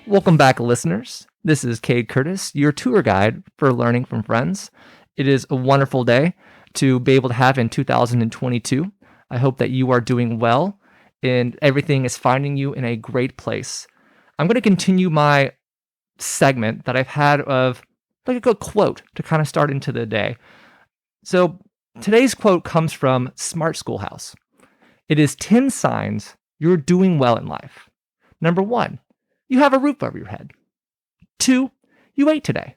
Welcome back, listeners. This is Cade Curtis, your tour guide for Learning from Friends. It is a wonderful day to be able to have in 2022. I hope that you are doing well and everything is finding you in a great place. I'm going to continue my segment that I've had of like a good quote to kind of start into the day. So today's quote comes from Smart Schoolhouse. It is 10 signs you're doing well in life. Number 1, you have a roof over your head. 2, you ate today.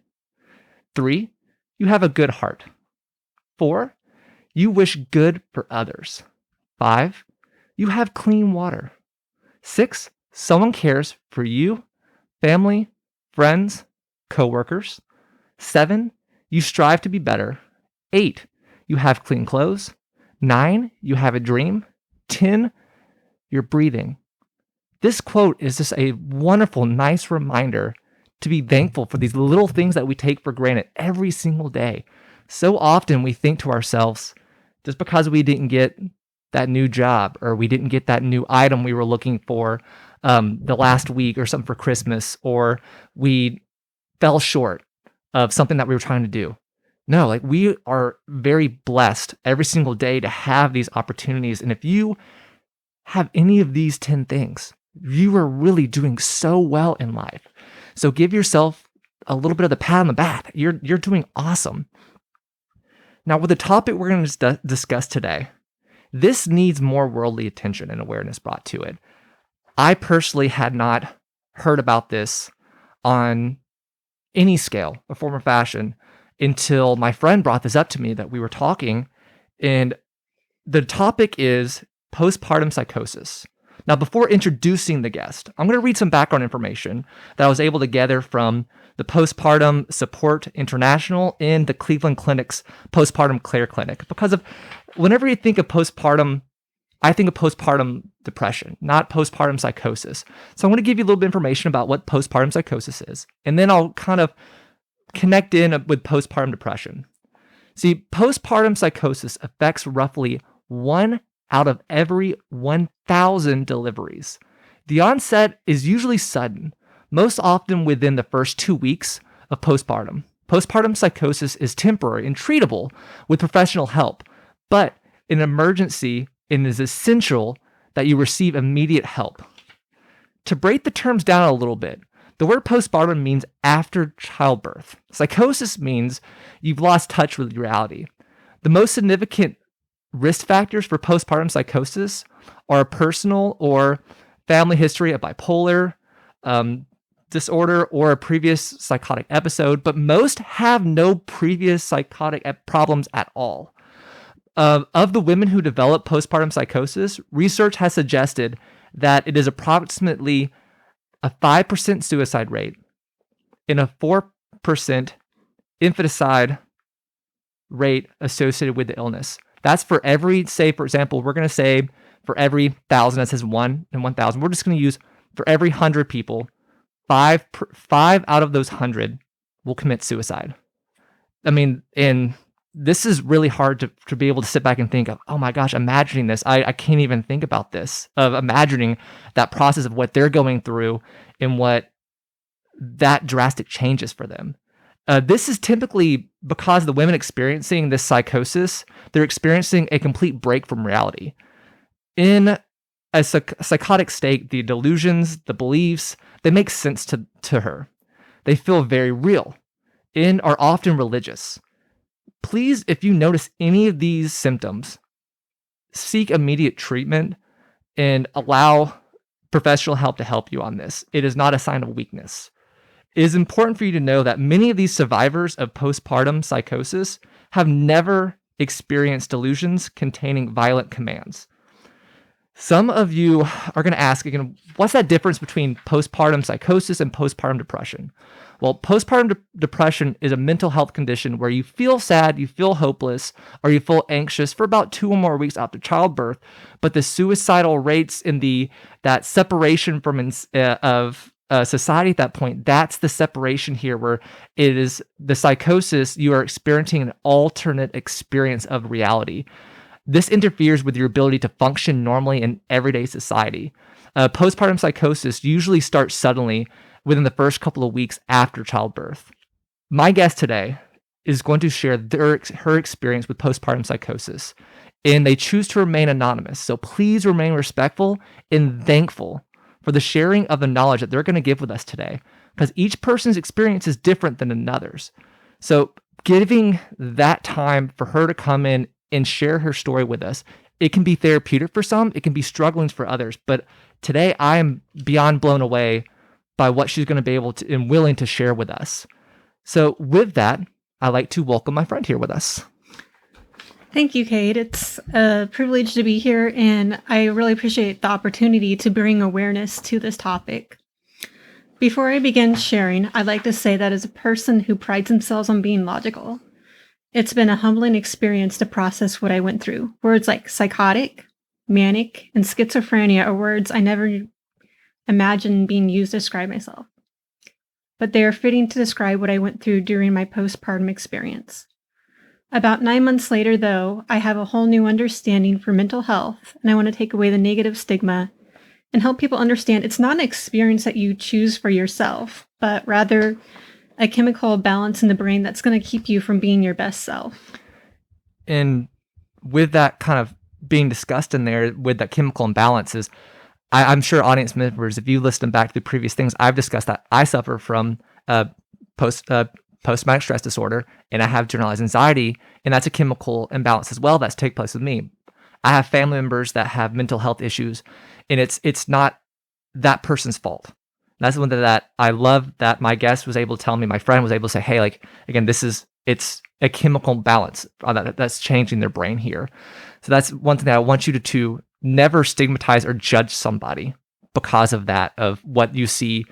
3, you have a good heart. 4, you wish good for others. 5, you have clean water. 6, someone cares for you, family, friends, coworkers. 7, you strive to be better. 8, you have clean clothes. 9, you have a dream. 10, you're breathing. This quote is just a wonderful, nice reminder to be thankful for these little things that we take for granted every single day. So often we think to ourselves, just because we didn't get that new job or we didn't get that new item we were looking for the last week or something for Christmas, or we fell short of something that we were trying to do. No, like we are very blessed every single day to have these opportunities. And if you have any of these 10 things, you are really doing so well in life. So give yourself a little bit of the pat on the back. You're doing awesome. Now, with the topic we're going to discuss today, this needs more worldly attention and awareness brought to it. I personally had not heard about this on any scale or form or fashion until my friend brought this up to me that we were talking. And the topic is postpartum psychosis. Now, before introducing the guest, I'm going to read some background information that I was able to gather from the Postpartum Support International and the Cleveland Clinic's Postpartum Care Clinic. Because of whenever you think of postpartum, I think of postpartum depression, not postpartum psychosis. So I'm going to give you a little bit of information about what postpartum psychosis is, and then I'll kind of connect in with postpartum depression. See, postpartum psychosis affects roughly 1 out of every 1,000 deliveries. The onset is usually sudden, most often within the first 2 weeks of postpartum. Postpartum psychosis is temporary and treatable with professional help, but in emergency, it is essential that you receive immediate help. To break the terms down a little bit, the word postpartum means after childbirth. Psychosis means you've lost touch with reality. The most significant risk factors for postpartum psychosis are a personal or family history of bipolar disorder or a previous psychotic episode, but most have no previous psychotic problems at all. Of the women who develop postpartum psychosis, research has suggested that it is approximately a 5% suicide rate and a 4% infanticide rate associated with the illness. That's for every, say, for example, we're going to say for every 1,000, that says 1 in 1,000. We're just going to use for every 100 people, 5 out of those 100 will commit suicide. I mean, and this is really hard to be able to sit back and think of, oh my gosh, imagining this. I can't even think about this, of imagining that process of what they're going through and what that drastic changes for them. This is typically because the women experiencing this psychosis, they're experiencing a complete break from reality. In a psychotic state, the delusions, the beliefs, they make sense to her. They feel very real and are often religious. Please, if you notice any of these symptoms, seek immediate treatment and allow professional help to help you on this. It is not a sign of weakness. It is important for you to know that many of these survivors of postpartum psychosis have never experienced delusions containing violent commands. Some of you are going to ask, again, what's that difference between postpartum psychosis and postpartum depression? Well, postpartum depression is a mental health condition where you feel sad, you feel hopeless, or you feel anxious for about 2 or more weeks after childbirth, but the suicidal rates and that separation from society at that point, that's the separation here, where it is the psychosis, you are experiencing an alternate experience of reality. This interferes with your ability to function normally in everyday society. Postpartum psychosis usually starts suddenly within the first couple of weeks after childbirth. My guest today is going to share her experience with postpartum psychosis, and they choose to remain anonymous. So please remain respectful and thankful for the sharing of the knowledge that they're going to give with us today, because each person's experience is different than another's. So giving that time for her to come in and share her story with us, it can be therapeutic for some, it can be struggling for others. But today I am beyond blown away by what she's going to be able to and willing to share with us. So with that, I'd like to welcome my friend here with us. Thank you, Kate. It's a privilege to be here, and I really appreciate the opportunity to bring awareness to this topic. Before I begin sharing, I'd like to say that as a person who prides themselves on being logical, it's been a humbling experience to process what I went through. Words like psychotic, manic, and schizophrenia are words I never imagined being used to describe myself. But they are fitting to describe what I went through during my postpartum experience. About 9 months later, though, I have a whole new understanding for mental health, and I want to take away the negative stigma and help people understand it's not an experience that you choose for yourself, but rather a chemical balance in the brain that's going to keep you from being your best self. And with that kind of being discussed in there, with that chemical imbalances, I'm sure audience members, if you listen back to the previous things, I've discussed that I suffer from post-traumatic stress disorder, and I have generalized anxiety, and that's a chemical imbalance as well that's taking place with me. I have family members that have mental health issues, and it's not that person's fault. That's one that I love that my guest was able to tell me, my friend was able to say, hey, like, again, it's a chemical balance that's changing their brain here. So that's one thing that I want you to never stigmatize or judge somebody because of that, of what you see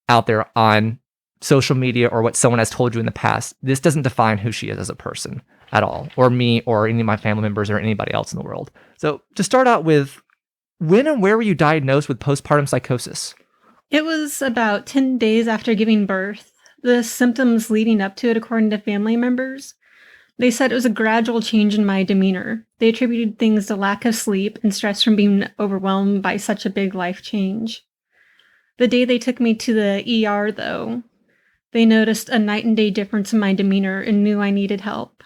out there on social media or what someone has told you in the past. This doesn't define who she is as a person at all, or me, or any of my family members, or anybody else in the world. So to start out with, when and where were you diagnosed with postpartum psychosis? It was about 10 days after giving birth. The symptoms leading up to it, according to family members, they said it was a gradual change in my demeanor. They attributed things to lack of sleep and stress from being overwhelmed by such a big life change. The day they took me to the ER, though, they noticed a night and day difference in my demeanor and knew I needed help.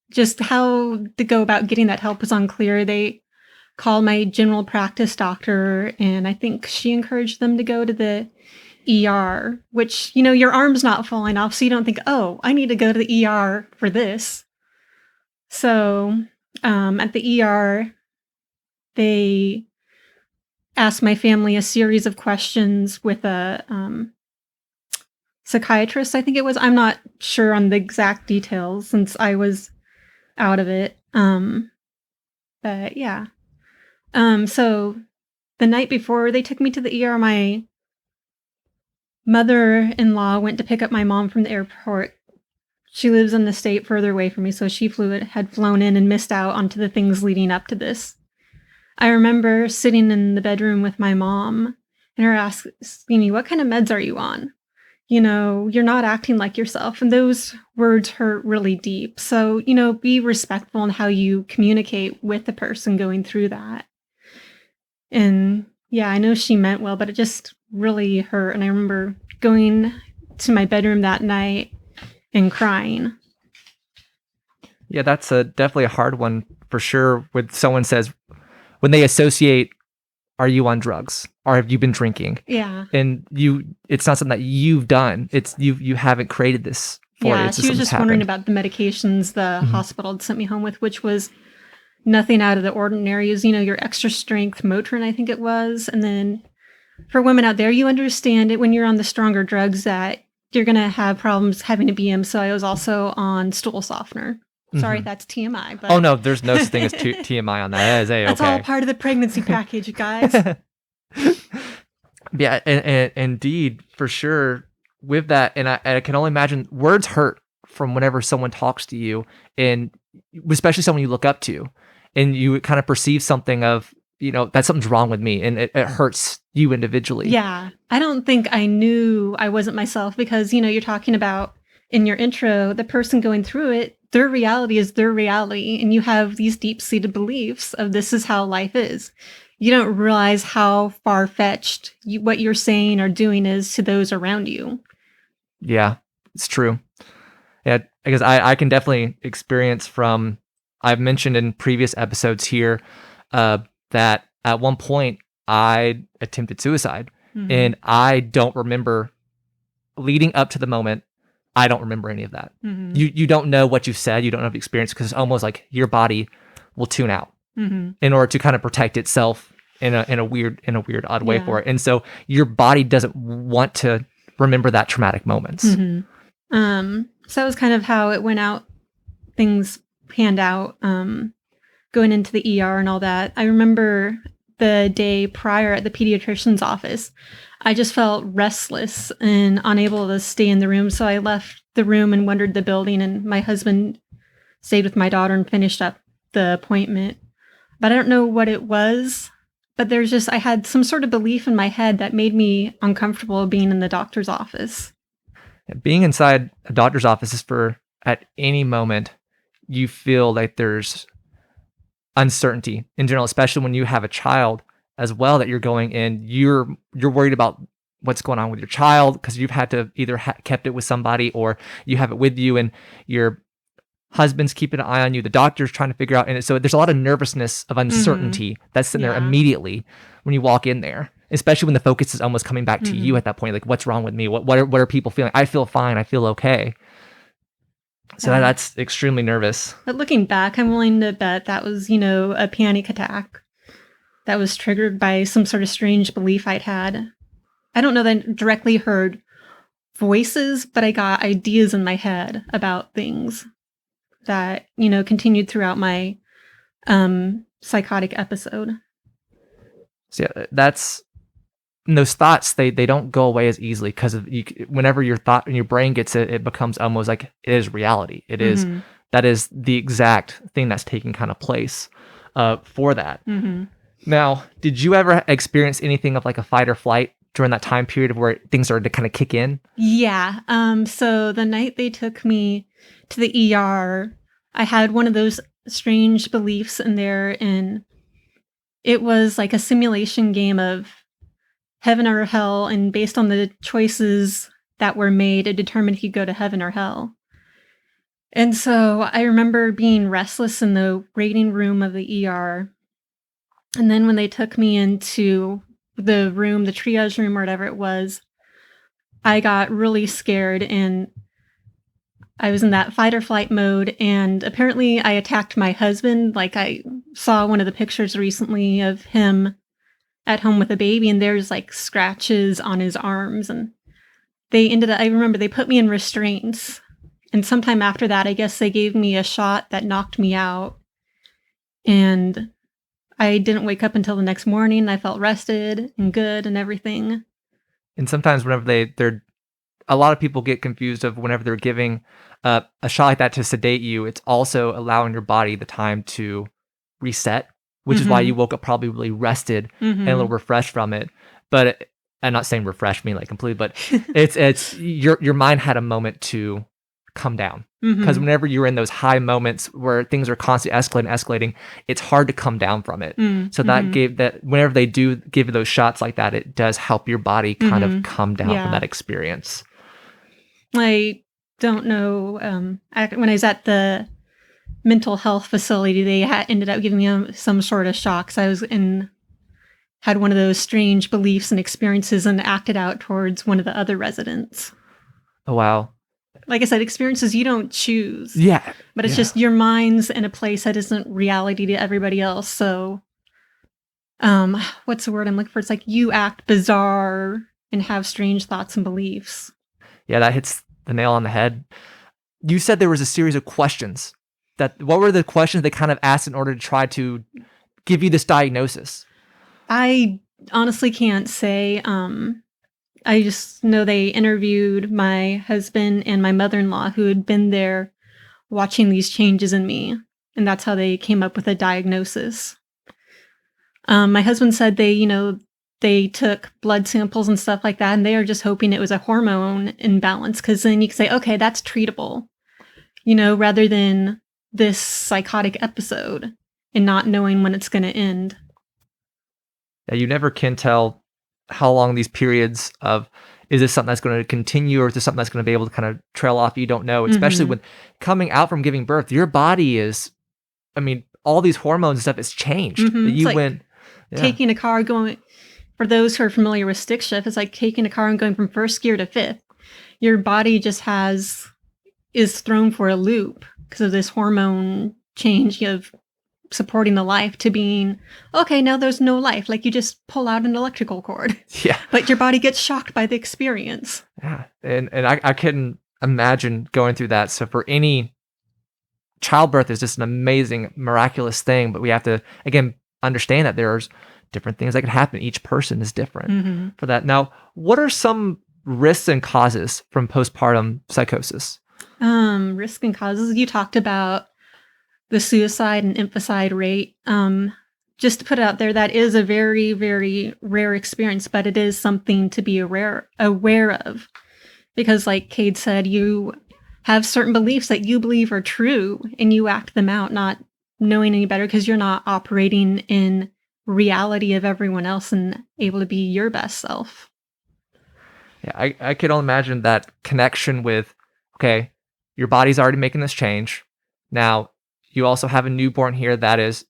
Just how to go about getting that help was unclear. They called my general practice doctor, and I think she encouraged them to go to the ER, which, your arm's not falling off, so you don't think, oh, I need to go to the ER for this. So at the ER, they asked my family a series of questions with a psychiatrist, I think it was. I'm not sure on the exact details since I was out of it. But yeah. So the night before they took me to the ER, my mother-in-law went to pick up my mom from the airport. She lives in the state further away from me, so she had flown in and missed out onto the things leading up to this. I remember sitting in the bedroom with my mom and her asking me, what kind of meds are you on? You're not acting like yourself. And those words hurt really deep. So, be respectful in how you communicate with the person going through that. And yeah, I know she meant well, but it just really hurt. And I remember going to my bedroom that night and crying. Yeah, that's definitely a hard one for sure. When someone says, when they associate, are you on drugs or have you been drinking? Yeah. And it's not something that you've done. It's you haven't created this for you. Yeah, she was just wondering about the medications the hospital had sent me home with, which was nothing out of the ordinary. Is, your extra strength Motrin, I think it was. And then for women out there, you understand it when you're on the stronger drugs that you're going to have problems having a BM. So I was also on stool softener. Sorry, that's TMI. But oh, no, there's no such thing as TMI on that. That is A-okay. That's all part of the pregnancy package, guys. Yeah, and indeed, for sure, with that, and I can only imagine, words hurt from whenever someone talks to you, and especially someone you look up to, and you kind of perceive something of, that something's wrong with me, and it hurts you individually. Yeah, I don't think I knew I wasn't myself because, you're talking about in your intro, the person going through it their reality is their reality, and you have these deep-seated beliefs of this is how life is. You don't realize how far-fetched what you're saying or doing is to those around you. Yeah, it's true. Yeah, because I can definitely experience from, I've mentioned in previous episodes here that at one point I attempted suicide, and I don't remember leading up to the moment. I don't remember any of that. You don't know what you said. You don't know the experience, because it's almost like your body will tune out in order to kind of protect itself in a weird odd way for it. And so your body doesn't want to remember that traumatic moments. So that was kind of how it went out. Things panned out, going into the ER and all that. I remember the day prior at the pediatrician's office, I just felt restless and unable to stay in the room. So I left the room and wandered the building, and my husband stayed with my daughter and finished up the appointment. But I don't know what it was, but I had some sort of belief in my head that made me uncomfortable being in the doctor's office. Being inside a doctor's office is for, at any moment, you feel like there's uncertainty in general, especially when you have a child as well that you're going in. You're worried about what's going on with your child, because you've had to either kept it with somebody, or you have it with you, and your husband's keeping an eye on you. The doctor's trying to figure out, and so there's a lot of nervousness of uncertainty that's sitting there immediately when you walk in there. Especially when the focus is almost coming back to you at that point, like, what's wrong with me? What are people feeling? I feel fine. I feel okay. So that's extremely nervous. But looking back, I'm willing to bet that was, a panic attack that was triggered by some sort of strange belief I'd had. I don't know that I directly heard voices, but I got ideas in my head about things that, continued throughout my psychotic episode. So yeah, those thoughts, they don't go away as easily, because whenever your thought and your brain gets it, it becomes almost like it is reality. It is, that is the exact thing that's taking kind of place for that. Now, did you ever experience anything of like a fight or flight during that time period of where things started to kind of kick in? Yeah. So the night they took me to the ER, I had one of those strange beliefs in there, and it was like a simulation game of heaven or hell, and based on the choices that were made, it determined if you go to heaven or hell. And so I remember being restless in the waiting room of the ER. And then when they took me into the room, the triage room or whatever it was, I got really scared, and I was in that fight or flight mode. And apparently I attacked my husband. Like, I saw one of the pictures recently of him at home with a baby, and there's like scratches on his arms, and I remember they put me in restraints, and sometime after that, I guess they gave me a shot that knocked me out, and I didn't wake up until the next morning. I felt rested and good and everything. And sometimes whenever they're a lot of people get confused of whenever they're giving a shot like that to sedate you, it's also allowing your body the time to reset, which is why you woke up probably really rested and a little refreshed from it. But I'm not saying refreshed me like completely, but it's your mind had a moment to come down, because whenever you're in those high moments where things are constantly escalating, it's hard to come down from it. So that gave that, whenever they do give those shots like that, it does help your body kind of come down from that experience. I don't know. When I was at the mental health facility, they ended up giving me some sort of shocks. I had one of those strange beliefs and experiences and acted out towards one of the other residents. Oh, wow. Like I said, experiences you don't choose. Yeah. But it's just your mind's in a place that isn't reality to everybody else. So, what's the word I'm looking for? It's like you act bizarre and have strange thoughts and beliefs. Yeah, that hits the nail on the head. You said there was a series of questions. What were the questions they kind of asked in order to try to give you this diagnosis? I honestly can't say. I just know they interviewed my husband and my mother-in-law, who had been there watching these changes in me. And that's how they came up with a diagnosis. My husband said they took blood samples and stuff like that, and they are just hoping it was a hormone imbalance, because then you can say, okay, that's treatable. rather than this psychotic episode and not knowing when it's going to end. Yeah, you never can tell how long these periods of, is this something that's going to continue, or is this something that's going to be able to kind of trail off? You don't know, especially when coming out from giving birth, your body is, all these hormones and stuff has changed. You like went taking a car going, for those who are familiar with stick shift, it's like taking a car and going from first gear to fifth. Your body just is thrown for a loop because of this hormone change of supporting the life to being, okay, now there's no life. Like you just pull out an electrical cord. Yeah. But your body gets shocked by the experience. Yeah. And I couldn't imagine going through that. So for any, childbirth is just an amazing, miraculous thing, but we have to, again, understand that there's different things that can happen. Each person is different for that. Now, what are some risks and causes from postpartum psychosis? Risk and causes, you talked about the suicide and infanticide rate. Just to put it out there, that is a very, very rare experience, but it is something to be aware of. Because like Cade said, you have certain beliefs that you believe are true and you act them out, not knowing any better because you're not operating in reality of everyone else and able to be your best self. Yeah, I could only imagine that connection with, okay, your body's already making this change. Now, you also have a newborn here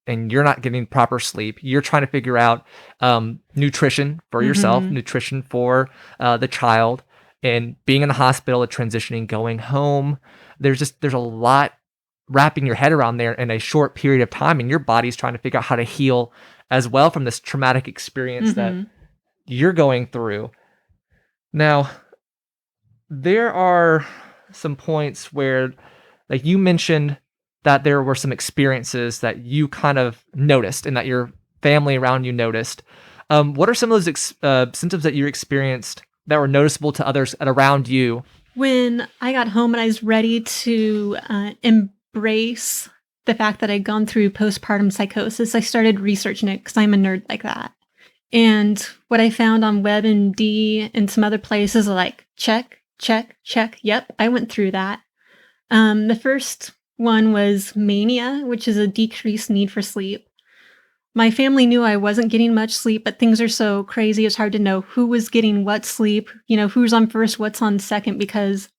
and you're not getting proper sleep. You're trying to figure out nutrition for yourself, nutrition for the child, and being in the hospital, transitioning, going home. There's a lot wrapping your head around there in a short period of time, and your body's trying to figure out how to heal as well from this traumatic experience that you're going through. Now, there are some points where, like you mentioned, that there were some experiences that you kind of noticed and that your family around you noticed. What are some of those symptoms that you experienced that were noticeable to others around you? When I got home and I was ready to embrace the fact that I'd gone through postpartum psychosis, I started researching it because I'm a nerd like that. And what I found on WebMD and some other places are like, check. Yep, I went through that. The first one was mania, which is a decreased need for sleep. My family knew I wasn't getting much sleep, but things are so crazy, it's hard to know who was getting what sleep, who's on first, what's on second, because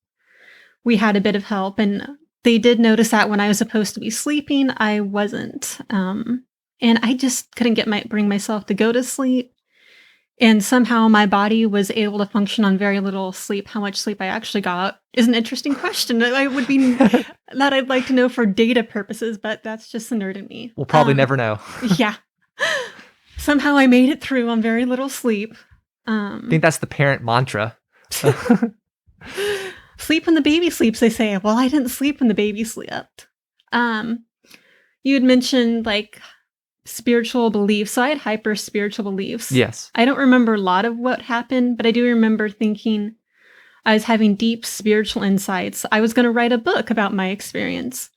we had a bit of help. And they did notice that when I was supposed to be sleeping, I wasn't. And I just couldn't bring myself to go to sleep. And somehow my body was able to function on very little sleep. How much sleep I actually got is an interesting question. I would be that I'd like to know for data purposes, but that's just the nerd in me. We'll probably never know. Yeah. Somehow I made it through on very little sleep. I think that's the parent mantra. Sleep when the baby sleeps, they say. Well, I didn't sleep when the baby slept. You had mentioned like spiritual beliefs. So I had hyper spiritual beliefs. Yes. I don't remember a lot of what happened, but I do remember thinking I was having deep spiritual insights. I was going to write a book about my experience.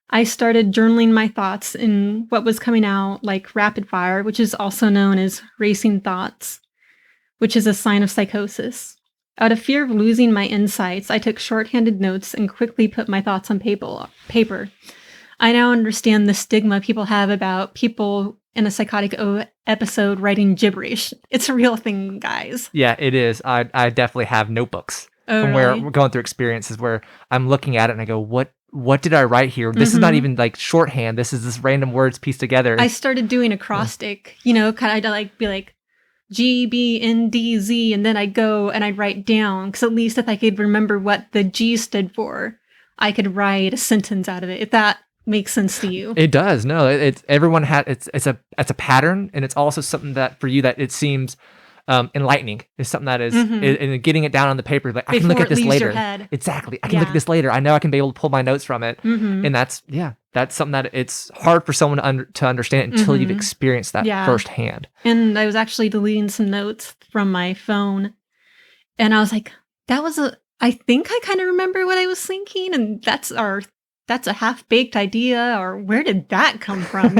I started journaling my thoughts in what was coming out like rapid fire, which is also known as racing thoughts, which is a sign of psychosis. Out of fear of losing my insights, I took shorthanded notes and quickly put my thoughts on paper. I now understand the stigma people have about people in a psychotic episode writing gibberish. It's a real thing, guys. Yeah, it is. I definitely have notebooks from where we're going through experiences where I'm looking at it and I go, what did I write here? This is not even like shorthand. This is this random words pieced together. I started doing acrostic, kind of like be like G, B, N, D, Z, and then I'd go and I'd write down, because at least if I could remember what the G stood for, I could write a sentence out of it. If that makes sense to you. It does. No, it's everyone it's a pattern, and it's also something that for you that it seems enlightening. It's something that is and getting it down on the paper. Like I can look at this later. Exactly. I can look at this later. I know I can be able to pull my notes from it, and that's something that it's hard for someone to understand until you've experienced that firsthand. And I was actually deleting some notes from my phone, and I was like, I think I kind of remember what I was thinking, and that's a half-baked idea, or where did that come from,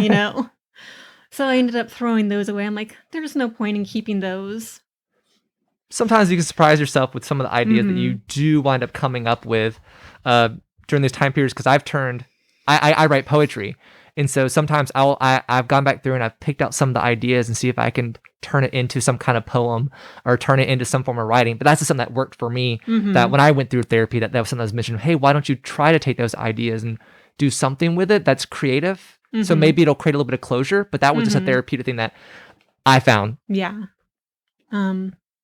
So I ended up throwing those away. I'm like, there's no point in keeping those. Sometimes you can surprise yourself with some of the ideas that you do wind up coming up with during these time periods, because I write poetry. And so sometimes I've gone back through and I've picked out some of the ideas and see if I can turn it into some kind of poem or turn it into some form of writing. But that's just something that worked for me, that when I went through therapy, that was something that was mentioned. Hey, why don't you try to take those ideas and do something with it that's creative? So maybe it'll create a little bit of closure, but that was just a therapeutic thing that I found. Yeah.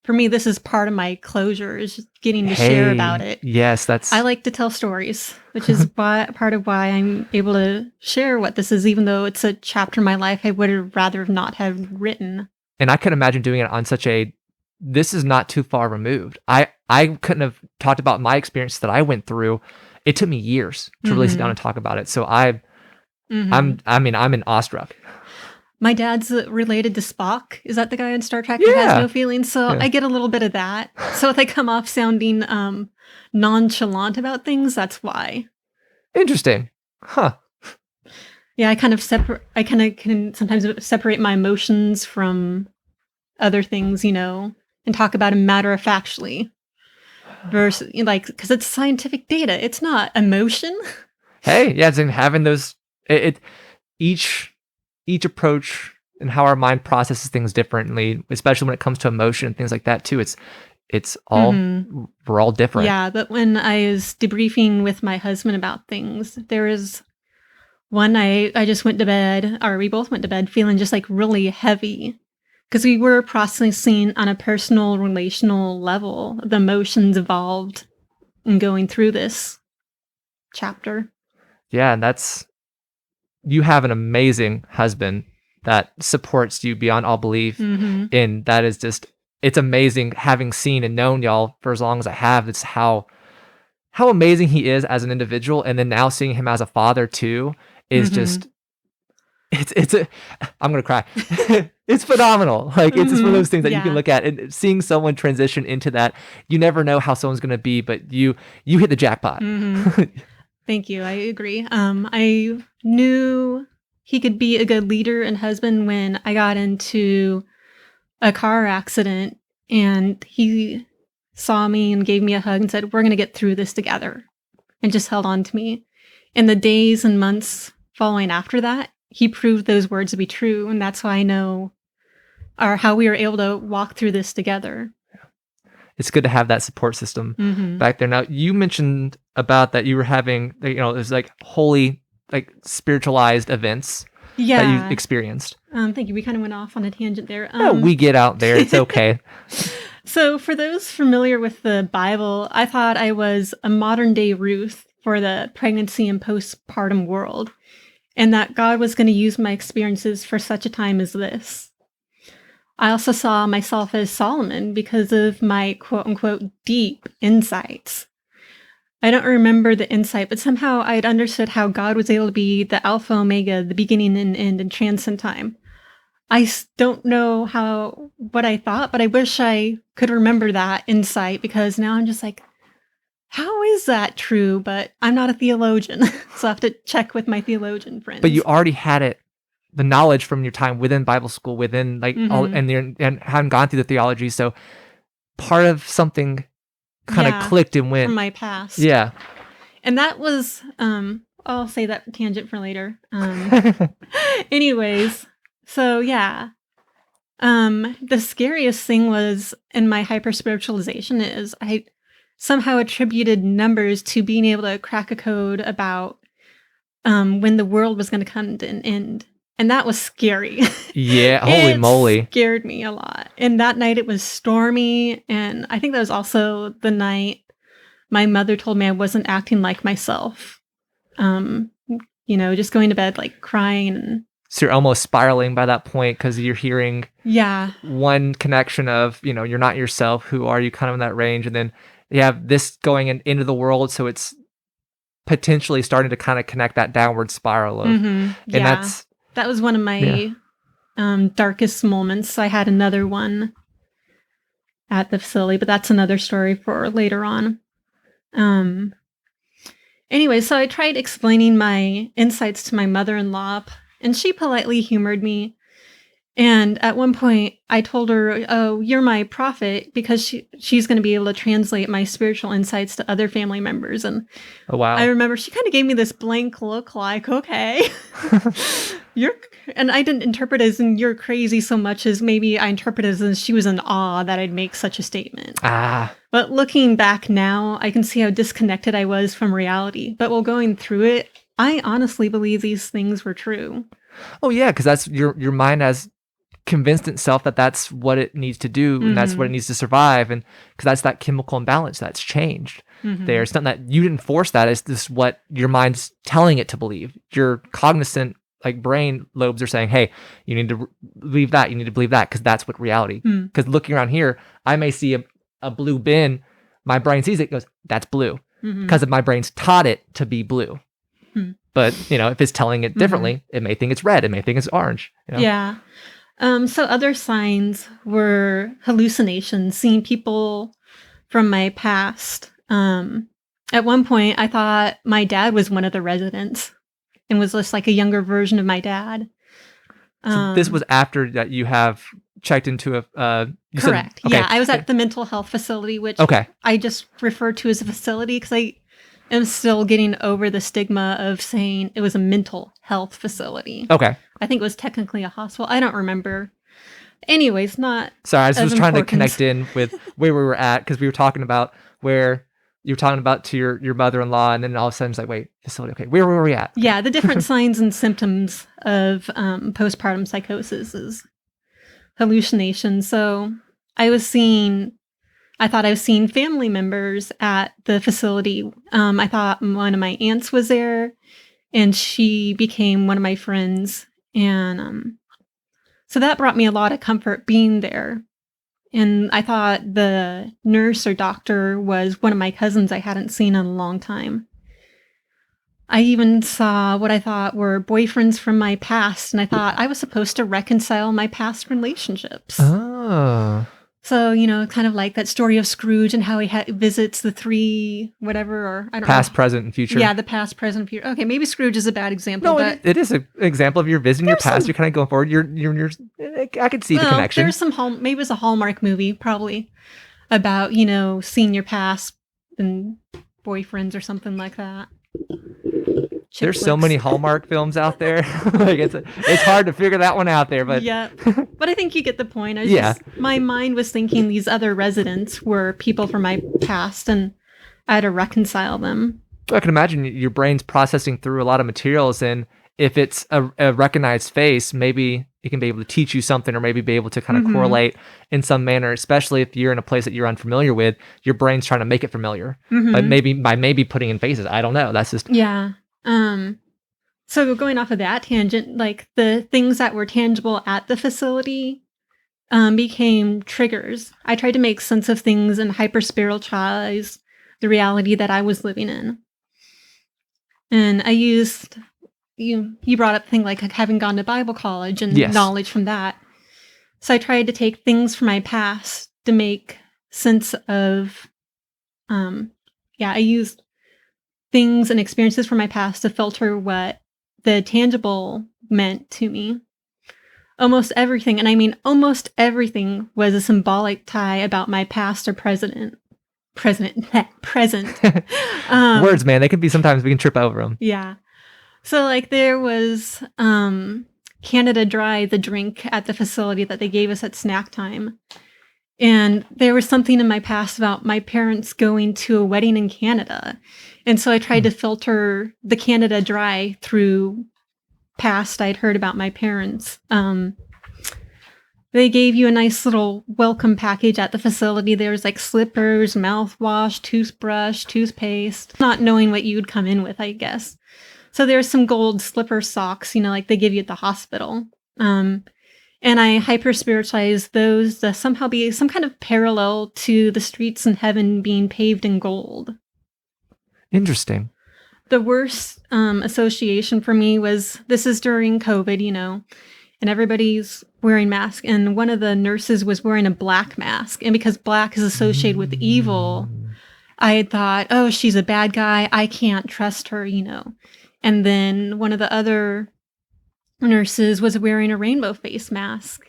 For me, this is part of my closure, is just getting to share about it. Yes, I like to tell stories, which is part of why I'm able to share what this is, even though it's a chapter in my life I would have rather not have written. And I can imagine doing it on this is not too far removed. I couldn't have talked about my experience that I went through. It took me years to really sit down and talk about it. So I'm in awestruck. My dad's related to Spock. Is that the guy on Star Trek who has no feelings? So I get a little bit of that. So if I come off sounding nonchalant about things, that's why. Interesting. Huh. Yeah, I kind of can sometimes separate my emotions from other things, and talk about them matter-of-factly. Versus, because it's scientific data. It's not emotion. Hey, yeah, it's in having those... Each approach and how our mind processes things differently, especially when it comes to emotion and things like that too. It's all we're all different. Yeah, but when I was debriefing with my husband about things, there was one night I just went to bed, or we both went to bed feeling just like really heavy, because we were processing on a personal, relational level the emotions involved in going through this chapter. Yeah, and you have an amazing husband that supports you beyond all belief. And that is it's amazing having seen and known y'all for as long as I have. It's how amazing he is as an individual. And then now seeing him as a father too is just, I'm going to cry. It's phenomenal. Like, it's just one of those things that you can look at, and seeing someone transition into that, you never know how someone's going to be, but you hit the jackpot. Thank you. I agree. I knew he could be a good leader and husband when I got into a car accident, and he saw me and gave me a hug and said, "We're going to get through this together," and just held on to me. In the days and months following after that, he proved those words to be true. And that's why I know, or how we were able to walk through this together. It's good to have that support system back there. Now, you mentioned about that you were having, it was like holy, like spiritualized events that you experienced. Thank you. We kind of went off on a tangent there. We get out there. It's okay. So for those familiar with the Bible, I thought I was a modern day Ruth for the pregnancy and postpartum world, and that God was going to use my experiences for such a time as this. I also saw myself as Solomon because of my quote-unquote deep insights. I don't remember the insight, but somehow I had understood how God was able to be the Alpha Omega, the beginning and end, and transcend time. I don't know what I thought, but I wish I could remember that insight, because now I'm just like, how is that true? But I'm not a theologian, so I have to check with my theologian friends. But you already had it. The knowledge from your time within Bible school, within like all, and having gone through the theology, so part of something kind of clicked and went from my past. Yeah, and that was I'll say that tangent for later. Anyways, so yeah, the scariest thing was in my hyper spiritualization is I somehow attributed numbers to being able to crack a code about when the world was going to come to an end. And that was scary. Yeah, holy moly. It scared me a lot. And that night it was stormy. And I think that was also the night my mother told me I wasn't acting like myself. Just going to bed, like crying. And so you're almost spiraling by that point, because you're hearing one connection of, you're not yourself. Who are you, kind of in that range? And then you have this going into the world. So it's potentially starting to kind of connect that downward spiral of, and that was one of my darkest moments. I had another one at the facility, but that's another story for later on. Anyway, so I tried explaining my insights to my mother-in-law, and she politely humored me. And at one point, I told her, "Oh, you're my prophet," because she's going to be able to translate my spiritual insights to other family members. And Oh, wow. I remember she kind of gave me this blank look, like, "Okay, you're," and I didn't interpret it as in "you're crazy" so much as maybe I interpreted it as she was in awe that I'd make such a statement. Ah, But looking back now, I can see how disconnected I was from reality. But while going through it, I honestly believe these things were true. oh yeah, because that's your mind has convinced itself that that's what it needs to do and that's what it needs to survive, and because that's that chemical imbalance that's changed. There's something that you didn't force, that is this what your mind's telling it to believe. Your cognizant like brain lobes are saying, hey, you need to believe that, you need to believe that, because that's what reality. Because looking around here, I may see a blue bin, my brain sees it, goes, that's blue, because of my brain's taught it to be blue. But if it's telling it differently, it may think it's red, it may think it's orange. Yeah. So other signs were hallucinations, seeing people from my past. At one point, I thought my dad was one of the residents and was just like a younger version of my dad. So this was after that you have checked into a... correct. Okay. Yeah, I was at the mental health facility, which I just refer to as a facility because I am still getting over the stigma of saying it was a mental health facility. Okay. I think it was technically a hospital. I don't remember. Anyways, not... Sorry, I just was trying to connect in with where we were at, because we were talking about where you were talking about to your mother-in-law, and then all of a sudden it's like, wait, facility, okay, where were we at? Yeah, the different signs and symptoms of postpartum psychosis is hallucinations. So I thought I was seeing family members at the facility. I thought one of my aunts was there, and she became one of my friends. And so that brought me a lot of comfort being there. And I thought the nurse or doctor was one of my cousins I hadn't seen in a long time. I even saw what I thought were boyfriends from my past, and I thought I was supposed to reconcile my past relationships. Oh. So, kind of like that story of Scrooge and how he visits the three, whatever, or I don't know. Past, present, and future. Yeah, the past, present, future. Okay, maybe Scrooge is a bad example. No, but it is an example of you're visiting your past. You're kind of going forward. You're I could see the connection. There's some maybe it was a Hallmark movie, probably, about, seeing your past and boyfriends or something like that. There's so many Hallmark films out there. Like it's hard to figure that one out there, but yeah. But I think you get the point. My mind was thinking these other residents were people from my past, and I had to reconcile them. I can imagine your brain's processing through a lot of materials, and if it's a recognized face, maybe it can be able to teach you something, or maybe be able to kind of correlate in some manner, especially if you're in a place that you're unfamiliar with. Your brain's trying to make it familiar, but maybe putting in faces. I don't know. That's just... Yeah. So going off of that tangent, like the things that were tangible at the facility became triggers. I tried to make sense of things and hyper-spiritualize the reality that I was living in. And I used, you brought up things like having gone to Bible college and knowledge from that. So I tried to take things from my past to make sense of, I used things and experiences from my past to filter what the tangible meant to me. Almost everything, and I mean almost everything, was a symbolic tie about my past or present. Present. Words, man, they can be, sometimes we can trip over them. Yeah. So like there was Canada Dry, the drink at the facility that they gave us at snack time. And there was something in my past about my parents going to a wedding in Canada. And so I tried to filter the Canada Dry through past I'd heard about my parents. They gave you a nice little welcome package at the facility. There was like slippers, mouthwash, toothbrush, toothpaste, not knowing what you would come in with, I guess. So there's some gold slipper socks, like they give you at the hospital. And I hyper-spiritualized those to somehow be some kind of parallel to the streets in heaven being paved in gold. Interesting. The worst association for me was, this is during COVID, and everybody's wearing masks, and one of the nurses was wearing a black mask. And because black is associated with evil, I had thought, oh, she's a bad guy. I can't trust her, And then one of the other nurses was wearing a rainbow face mask.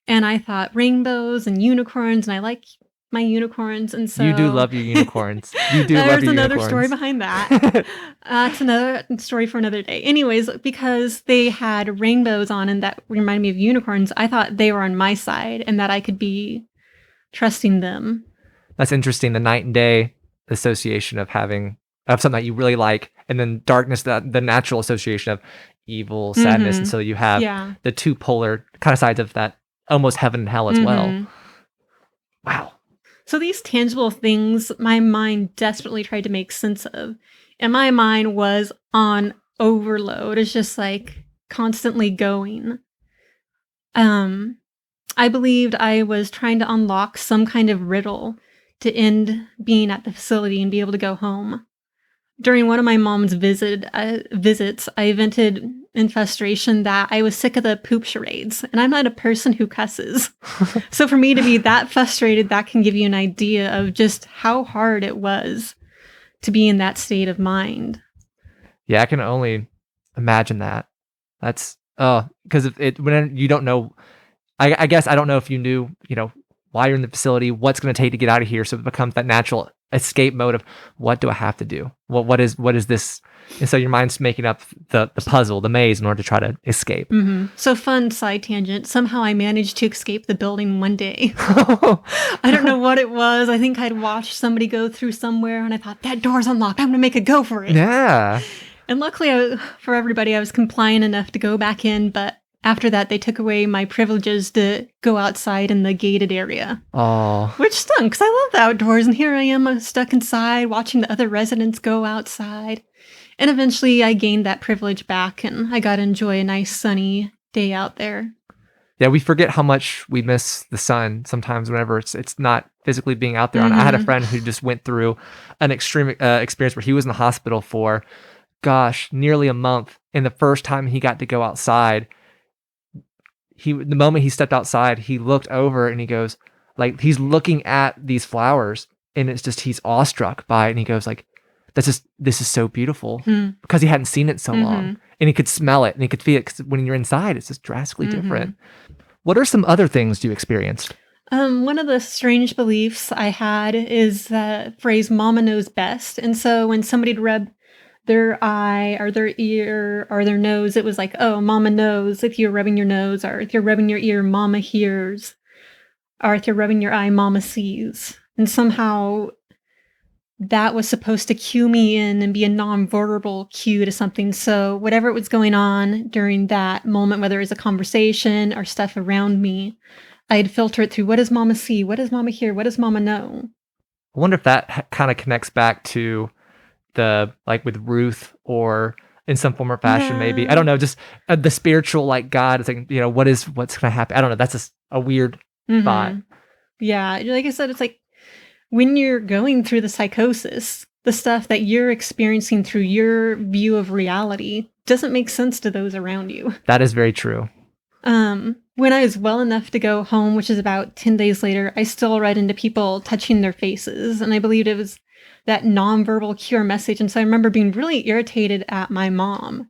And I thought rainbows and unicorns, and I like my unicorns, and so You do love your unicorns. You do love there's your another unicorns. story behind that. It's another story for another day. Anyways, because they had rainbows on and that reminded me of unicorns, I thought they were on my side and that I could be trusting them. That's interesting. The night and day association of something that you really like, and then darkness, the natural association of evil, sadness. And so you have the two polar kind of sides of that, almost heaven and hell as well. Wow. So these tangible things my mind desperately tried to make sense of. And my mind was on overload. It's just like constantly going. I believed I was trying to unlock some kind of riddle to end being at the facility and be able to go home. During one of my mom's visits, I vented in frustration that I was sick of the poop charades, and I'm not a person who cusses. So for me to be that frustrated, that can give you an idea of just how hard it was to be in that state of mind. Yeah, I can only imagine that. That's because when you don't know, I guess I don't know if you knew, why you're in the facility, what's going to take to get out of here. So it becomes that natural escape mode of what do I have to do? What is this? And so your mind's making up the puzzle, the maze in order to try to escape. So fun side tangent. Somehow I managed to escape the building one day. I don't know what it was. I think I'd watched somebody go through somewhere and I thought, that door's unlocked. I'm going to make a go for it. Yeah. And luckily for everybody, I was compliant enough to go back in, but after that, they took away my privileges to go outside in the gated area. Oh. Which stunk, because I love the outdoors, and here I am stuck inside watching the other residents go outside. And eventually, I gained that privilege back, and I got to enjoy a nice sunny day out there. Yeah, we forget how much we miss the sun sometimes whenever it's not physically being out there. And I had a friend who just went through an extreme experience where he was in the hospital for, nearly a month. And the first time he got to go outside, the moment he stepped outside, he looked over and he goes, like, he's looking at these flowers and it's just, he's awestruck by it. And he goes like, this is so beautiful because he hadn't seen it so long, and he could smell it and he could feel it. 'Cause when you're inside, it's just drastically different. What are some other things you experienced? One of the strange beliefs I had is the phrase "mama knows best." And so when somebody'd rub their eye or their ear or their nose, it was like, oh, mama knows if you're rubbing your nose, or if you're rubbing your ear, mama hears, or if you're rubbing your eye, mama sees. And somehow that was supposed to cue me in and be a nonverbal cue to something. So whatever was going on during that moment, whether it was a conversation or stuff around me, I'd filter it through, what does mama see? What does mama hear? What does mama know? I wonder if that kind of connects back to with Ruth, or in some form or fashion, maybe. I don't know, just the spiritual, God is like, what's going to happen? I don't know. That's just a weird thought. Yeah. Like I said, it's like when you're going through the psychosis, the stuff that you're experiencing through your view of reality doesn't make sense to those around you. That is very true. When I was well enough to go home, which is about 10 days later, I still read into people touching their faces. And I believed it was that nonverbal cure message. And so I remember being really irritated at my mom.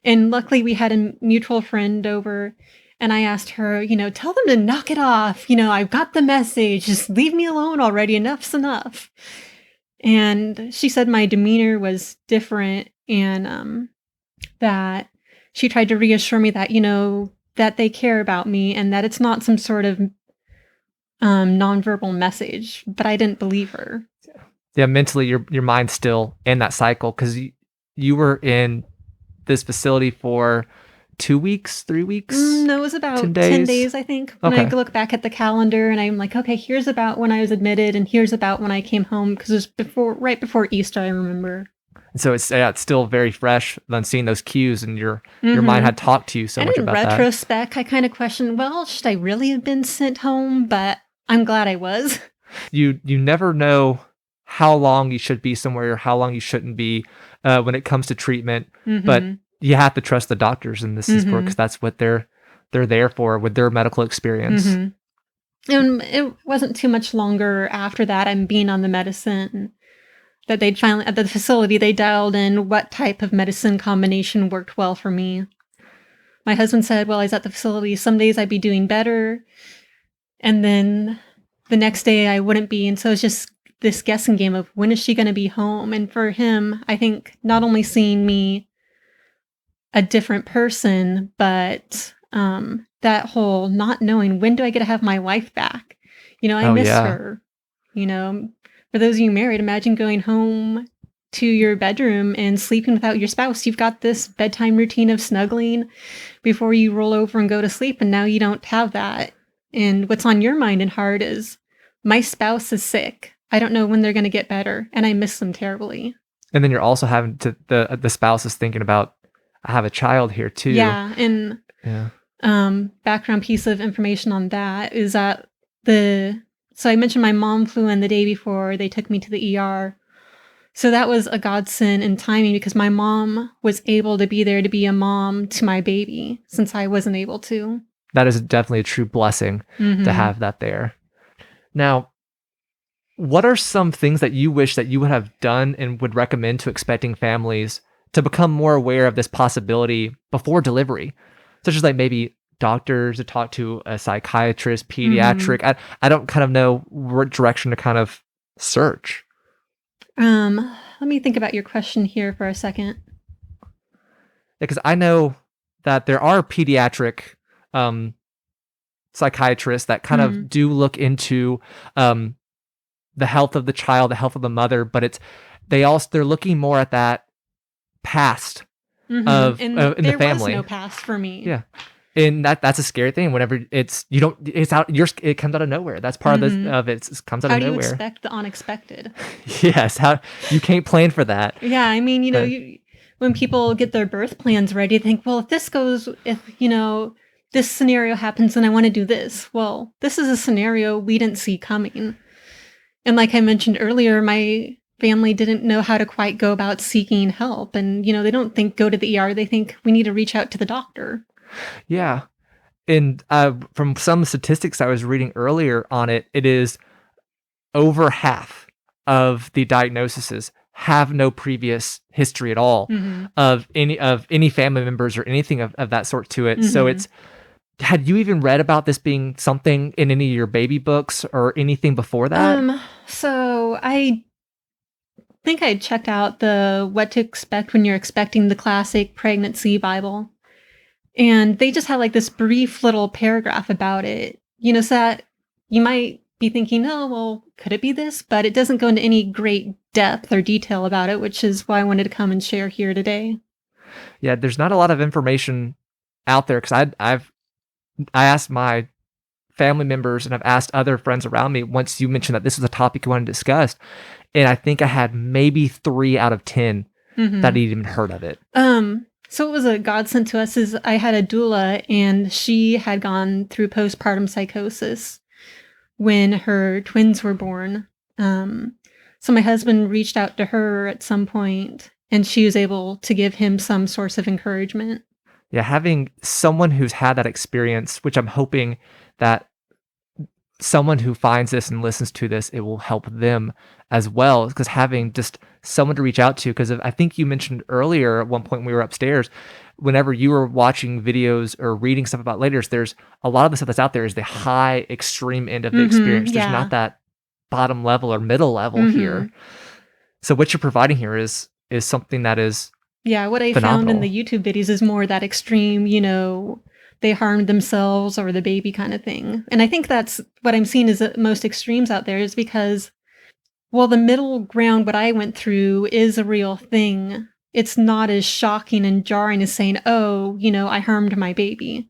And luckily we had a mutual friend over, and I asked her, tell them to knock it off. I've got the message. Just leave me alone already. Enough's enough. And she said my demeanor was different, and that she tried to reassure me that, that they care about me and that it's not some sort of nonverbal message. But I didn't believe her. Yeah, mentally, your mind's still in that cycle, because you were in this facility for 2 weeks, 3 weeks? No, it was about 10 days, I think. When I look back at the calendar and I'm like, okay, here's about when I was admitted and here's about when I came home, because it was right before Easter, I remember. And so it's still very fresh on seeing those cues, and your mind had talked to you so much about that. In retrospect, I kind of questioned, well, should I really have been sent home? But I'm glad I was. You never know how long you should be somewhere or how long you shouldn't be when it comes to treatment. But you have to trust the doctors in this because that's what they're there for with their medical experience. And it wasn't too much longer after that, I'm being on the medicine, that they'd finally, at the facility, they dialed in what type of medicine combination worked well for me. My husband said while I was at the facility, some days I'd be doing better, and then the next day I wouldn't be. And so it's just this guessing game of when is she going to be home? And for him, I think not only seeing me a different person, but that whole not knowing when do I get to have my wife back? I Oh, miss yeah. her. For those of you married, imagine going home to your bedroom and sleeping without your spouse. You've got this bedtime routine of snuggling before you roll over and go to sleep, and now you don't have that. And what's on your mind and heart is, my spouse is sick. I don't know when they're going to get better, and I miss them terribly. And then you're also having to, the spouse is thinking about, I have a child here too. Yeah, and background piece of information on that is that so I mentioned my mom flew in the day before they took me to the ER. So that was a godsend in timing because my mom was able to be there to be a mom to my baby since I wasn't able to. That is definitely a true blessing to have that there. Now, what are some things that you wish that you would have done and would recommend to expecting families to become more aware of this possibility before delivery? Such as like maybe doctors to talk to a psychiatrist, pediatric. I don't kind of know what direction to kind of search. Let me think about your question here for a second. Because I know that there are pediatric psychiatrists that kind of do look into the health of the child, the health of the mother, but they're looking more at that past of in the family. There was no past for me. Yeah. And that's a scary thing. Whenever it comes out of nowhere. That's part of it comes out of nowhere. How do you expect the unexpected? Yes. You can't plan for that. Yeah. I mean, when people get their birth plans ready, they think, well, if this scenario happens, then I want to do this. Well, this is a scenario we didn't see coming. And like I mentioned earlier, my family didn't know how to quite go about seeking help. And, they don't think go to the ER. They think we need to reach out to the doctor. Yeah. And from some statistics I was reading earlier on it is over half of the diagnoses have no previous history at all of any family members or anything of that sort to it. So had you even read about this being something in any of your baby books or anything before that? So I think I checked out the What to Expect When You're Expecting, the classic pregnancy Bible. And they just had like this brief little paragraph about it, so that you might be thinking, oh, well, could it be this? But it doesn't go into any great depth or detail about it, which is why I wanted to come and share here today. Yeah, there's not a lot of information out there because I asked my family members and I've asked other friends around me once you mentioned that this was a topic you wanted to discuss. And I think I had maybe 3 out of 10 that had even heard of it. So what was a godsend to us is I had a doula and she had gone through postpartum psychosis when her twins were born. So my husband reached out to her at some point and she was able to give him some source of encouragement. Yeah, having someone who's had that experience, which I'm hoping that someone who finds this and listens to this, it will help them as well. Because having just someone to reach out to, because I think you mentioned earlier at one point when we were upstairs, whenever you were watching videos or reading stuff about laters, there's a lot of the stuff that's out there is the high extreme end of the experience. There's not that bottom level or middle level here. So what you're providing here is something that is what I phenomenal. found in the YouTube videos is more that extreme, they harmed themselves or the baby kind of thing. And I think that's what I'm seeing is the most extremes out there is because, well, the middle ground, what I went through is a real thing. It's not as shocking and jarring as saying, oh, I harmed my baby.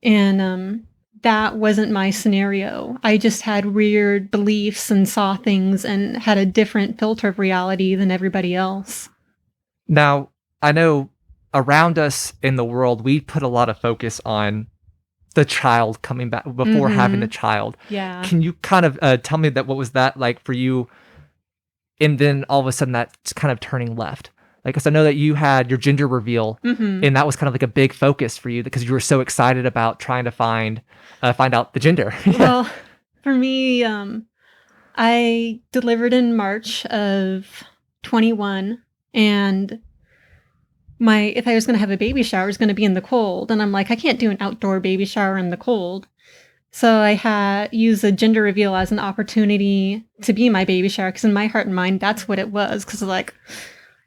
And that wasn't my scenario. I just had weird beliefs and saw things and had a different filter of reality than everybody else. Now, I know around us in the world, we put a lot of focus on the child coming back before having the child. Yeah. Can you kind of tell me what was that like for you? And then all of a sudden that's kind of turning left. Like, cause I know that you had your gender reveal and that was kind of like a big focus for you because you were so excited about trying to find out the gender. Well, for me, I delivered in March of 21 and if I was going to have a baby shower, it was going to be in the cold. And I'm like, I can't do an outdoor baby shower in the cold. So I used a gender reveal as an opportunity to be my baby shower, because in my heart and mind, that's what it was. Because like,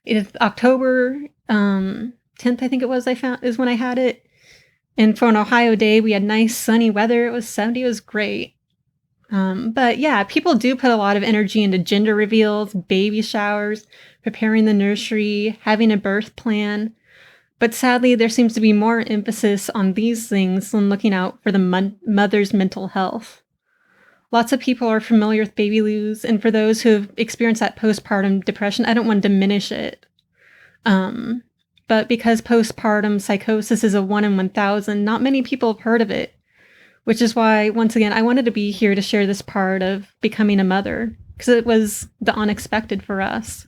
it's October 10th, I think it was, is when I had it. And for an Ohio day, we had nice sunny weather. It was 70. It was great. But yeah, people do put a lot of energy into gender reveals, baby showers, preparing the nursery, having a birth plan. But sadly, there seems to be more emphasis on these things than looking out for the mother's mental health. Lots of people are familiar with baby blues, and for those who have experienced that postpartum depression, I don't want to diminish it. But because postpartum psychosis is a 1 in 1,000, not many people have heard of it, which is why, once again, I wanted to be here to share this part of becoming a mother, because it was the unexpected for us.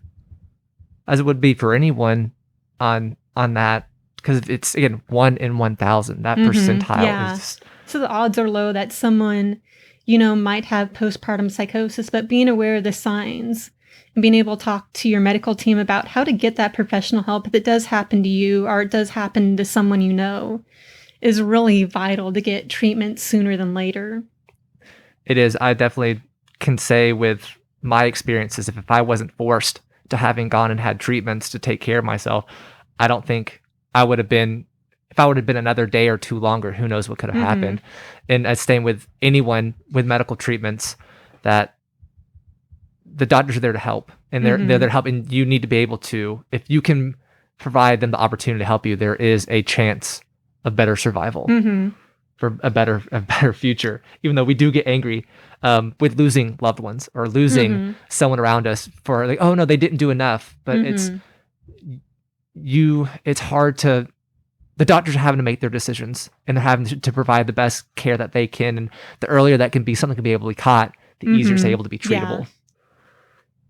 As it would be for anyone on that, because it's, again, 1 in 1,000. That percentile is... So the odds are low that someone, might have postpartum psychosis, but being aware of the signs and being able to talk to your medical team about how to get that professional help if it does happen to you or it does happen to someone is really vital to get treatment sooner than later. It is. I definitely can say with my experiences, if I wasn't forced to having gone and had treatments to take care of myself, I don't think I would have been, if I would have been another day or two longer, who knows what could have happened. And I'd staying with anyone with medical treatments, that the doctors are there to help, and they're there to help, and you need to be able to, if you can provide them the opportunity to help you, there is a chance of better survival for a better future. Even though we do get angry with losing loved ones or losing someone around us for like, oh no, they didn't do enough, but it's hard to, the doctors are having to make their decisions, and they're having to provide the best care that they can. And the earlier that something can be able to be caught, the easier it's able to be treatable.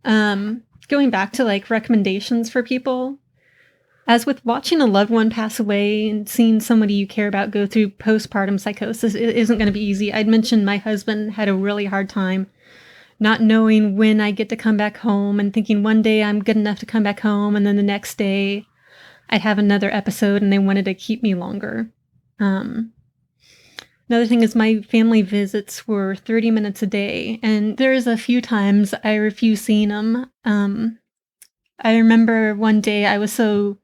Yeah. Going back to like recommendations for people, as with watching a loved one pass away and seeing somebody you care about go through postpartum psychosis, it isn't going to be easy. I'd mentioned my husband had a really hard time not knowing when I get to come back home and thinking one day I'm good enough to come back home, and then the next day I'd have another episode and they wanted to keep me longer. Another thing is my family visits were 30 minutes a day, and there's a few times I refused seeing them. I remember one day I was so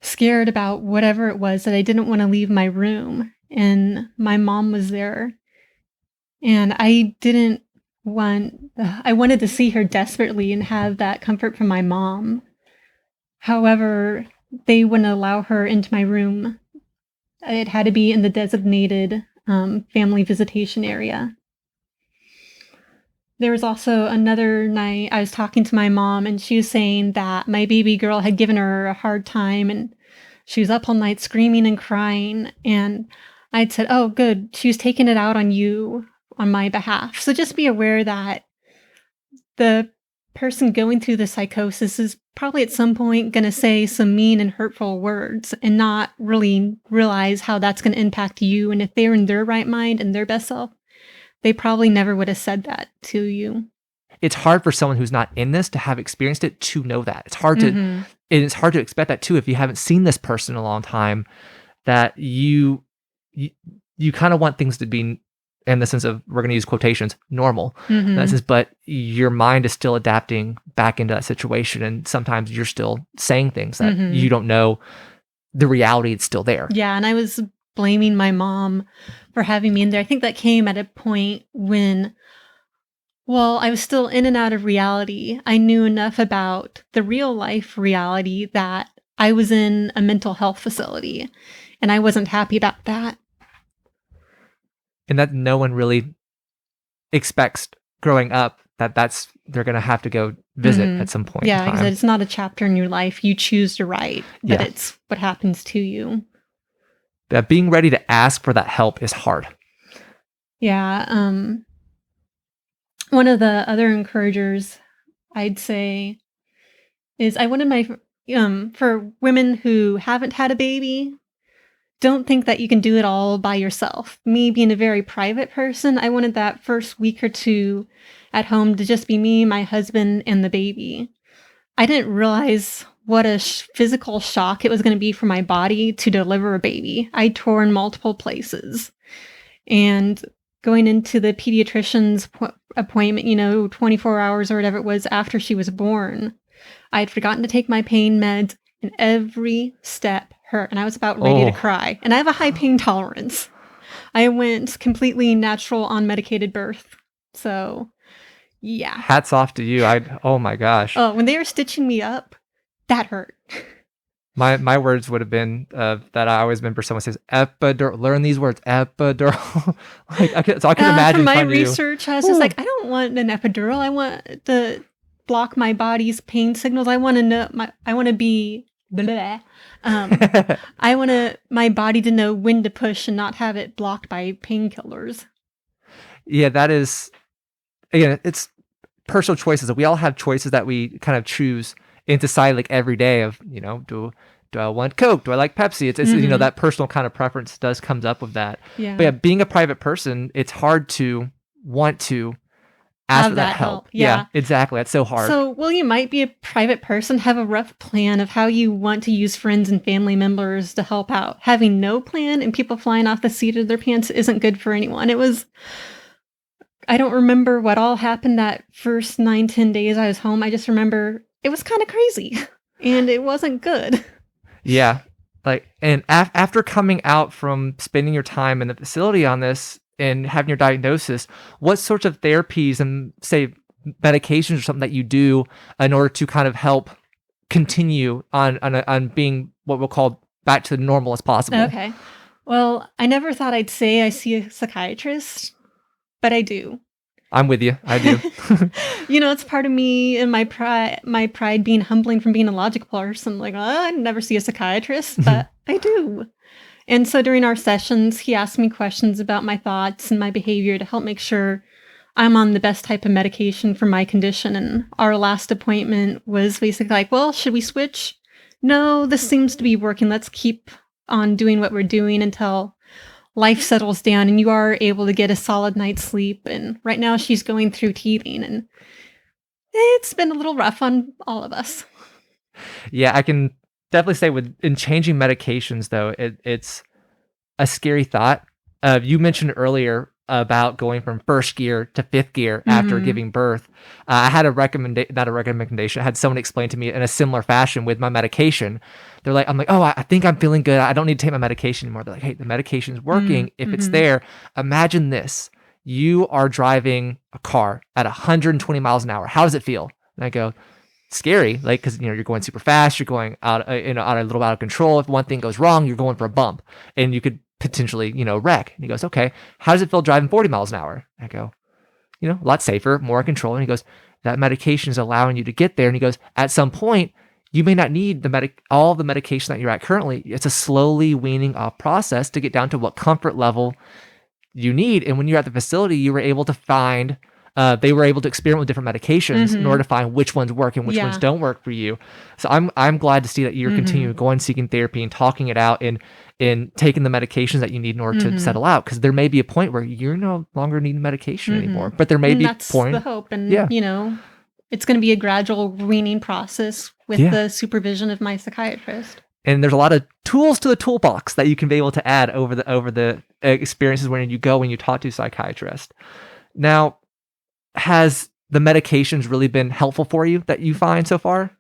scared about whatever it was that I didn't want to leave my room, and my mom was there, and I wanted to see her desperately and have that comfort from my mom. However, they wouldn't allow her into my room. It had to be in the designated family visitation area. There was also another night I was talking to my mom, and she was saying that my baby girl had given her a hard time, and she was up all night screaming and crying. And I'd said, oh, good, she was taking it out on you on my behalf. So just be aware that the person going through the psychosis is probably at some point going to say some mean and hurtful words and not really realize how that's going to impact you. And if they're in their right mind and their best self, they probably never would have said that to you. It's hard for someone who's not in this to have experienced it to know that. It's hard to, and it's hard to expect that too if you haven't seen this person in a long time, that you kind of want things to be, in the sense of, we're going to use quotations, normal. In that sense, but your mind is still adapting back into that situation, and sometimes you're still saying things that you don't know the reality is still there. Yeah, and I was blaming my mom for having me in there. I think that came at a point when, well, I was still in and out of reality. I knew enough about the real life reality that I was in a mental health facility, and I wasn't happy about that. And that no one really expects growing up that's they're going to have to go visit at some point. Yeah, because it's not a chapter in your life you choose to write, but it's what happens to you. That being ready to ask for that help is hard. Yeah. One of the other encouragers I'd say is I wanted my, for women who haven't had a baby, don't think that you can do it all by yourself. Me being a very private person, I wanted that first week or two at home to just be me, my husband, and the baby. I didn't realize what a physical shock it was going to be for my body to deliver a baby. I tore in multiple places. And going into the pediatrician's appointment, 24 hours or whatever it was after she was born, I had forgotten to take my pain meds, and every step hurt. And I was about ready to cry. And I have a high pain tolerance. I went completely natural on medicated birth. So, yeah. Hats off to you. Oh my gosh. Oh, when they were stitching me up, that hurt. My words would have been that I always remember someone says epidural. Learn these words, epidural. So I can imagine. For my research, I was just like, I don't want an epidural. I want to block my body's pain signals. I want to know I want to be blah. I want my body to know when to push and not have it blocked by painkillers. Yeah, that is, again, it's personal choices. We all have choices that we kind of choose and decide like every day of, do I want Coke? Do I like Pepsi? It's that personal kind of preference comes up with that. Yeah. But yeah, being a private person, it's hard to want to ask for that help. Yeah, exactly. That's so hard. So, you might be a private person, have a rough plan of how you want to use friends and family members to help out. Having no plan and people flying off the seat of their pants isn't good for anyone. I don't remember what all happened that first 9-10 days I was home. I just remember it was kind of crazy and it wasn't good. Yeah. And after coming out from spending your time in the facility on this and having your diagnosis, what sorts of therapies and say medications or something that you do in order to kind of help continue on being what we'll call back to normal as possible? Okay. Well, I never thought I'd say I see a psychiatrist, but I do. I'm with you. I do. It's part of me and my pride being humbling from being a logical person. Like, I never see a psychiatrist, but I do. And so during our sessions, he asked me questions about my thoughts and my behavior to help make sure I'm on the best type of medication for my condition. And our last appointment was basically like, well, should we switch? No, this seems to be working. Let's keep on doing what we're doing until life settles down and you are able to get a solid night's sleep. And right now she's going through teething and it's been a little rough on all of us. Yeah, I can definitely say in changing medications though, it's a scary thought. You mentioned earlier about going from first gear to fifth gear after giving birth. I had not a recommendation. I had someone explain to me in a similar fashion with my medication. I'm like, oh, I think I'm feeling good. I don't need to take my medication anymore. They're like, hey, the medication's working. If it's there, imagine this. You are driving a car at 120 miles an hour. How does it feel? And I go, scary, because you're going super fast. You're going out, a little out of control. If one thing goes wrong, you're going for a bump, and you could potentially, wreck. And he goes, okay, how does it feel driving 40 miles an hour? I go, a lot safer, more control. And he goes, that medication is allowing you to get there. And he goes, at some point, you may not need all the medication that you're at currently. It's a slowly weaning off process to get down to what comfort level you need. And when you're at the facility, you were able to find, they were able to experiment with different medications in order to find which ones work and which ones don't work for you. So I'm glad to see that you're continuing going, seeking therapy and talking it out and taking the medications that you need in order to settle out. Because there may be a point where you're no longer needing medication anymore, but there may be a point. That's the hope. And, it's going to be a gradual weaning process with the supervision of my psychiatrist. And there's a lot of tools to the toolbox that you can be able to add over the experiences when you talk to a psychiatrist. Now, has the medications really been helpful for you that you find so far?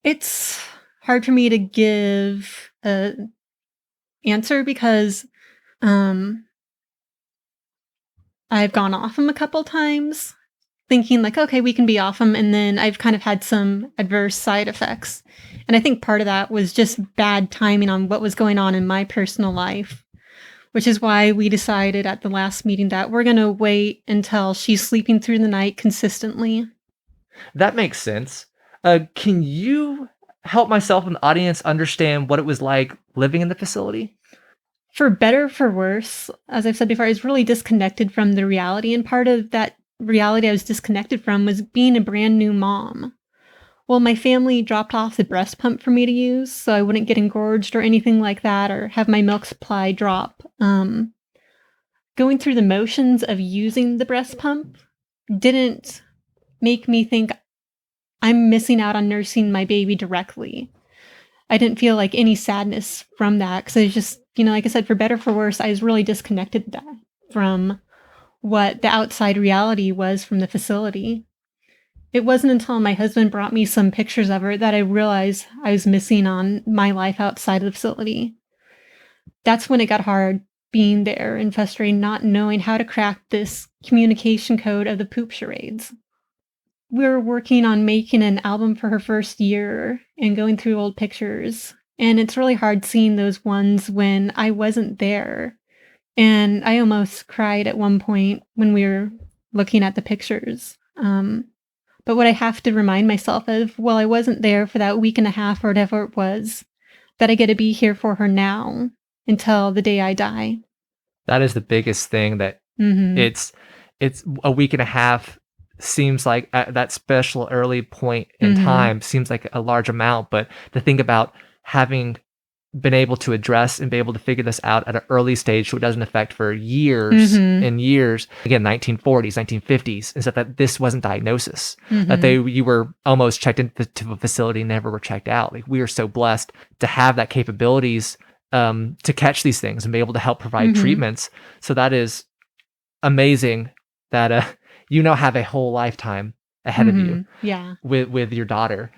It's hard for me to give an answer because I've gone off them a couple times thinking like, okay, we can be off them. And then I've kind of had some adverse side effects. And I think part of that was just bad timing on what was going on in my personal life, which is why we decided at the last meeting that we're going to wait until she's sleeping through the night consistently. That makes sense. Can you help myself and the audience understand what it was like living in the facility? For better or for worse, as I've said before, I was really disconnected from the reality. And part of that reality I was disconnected from was being a brand new mom. Well, my family dropped off the breast pump for me to use, so I wouldn't get engorged or anything like that, or have my milk supply drop. Going through the motions of using the breast pump didn't make me think I'm missing out on nursing my baby directly. I didn't feel like any sadness from that because I was just, like I said, for better or for worse, I was really disconnected from what the outside reality was from the facility. It wasn't until my husband brought me some pictures of her that I realized I was missing on my life outside of the facility. That's when it got hard being there and frustrating, not knowing how to crack this communication code of the poop charades. We were working on making an album for her first year and going through old pictures. And it's really hard seeing those ones when I wasn't there. And I almost cried at one point when we were looking at the pictures. But what I have to remind myself of, well, I wasn't there for that week and a half or whatever it was, that I get to be here for her now until the day I die. That is the biggest thing, that it's a week and a half seems like at that special early point in time seems like a large amount, but to think about having been able to address and be able to figure this out at an early stage so it doesn't affect for years and years, again, 1940s, 1950s, is that this wasn't diagnosis, that you were almost checked into a facility, never were checked out. Like, we are so blessed to have that capabilities to catch these things and be able to help provide treatments. So that is amazing that you now have a whole lifetime ahead of you with your daughter.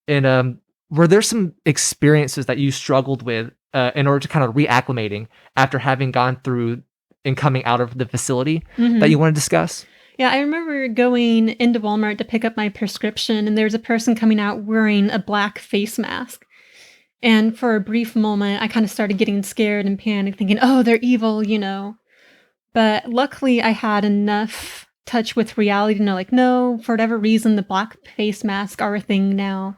And were there some experiences that you struggled with in order to kind of reacclimating after having gone through and coming out of the facility that you want to discuss? Yeah, I remember going into Walmart to pick up my prescription, and there's a person coming out wearing a black face mask. And for a brief moment, I kind of started getting scared and panicked, thinking, oh, they're evil, But luckily, I had enough touch with reality to know, like, no, for whatever reason, the black face masks are a thing now.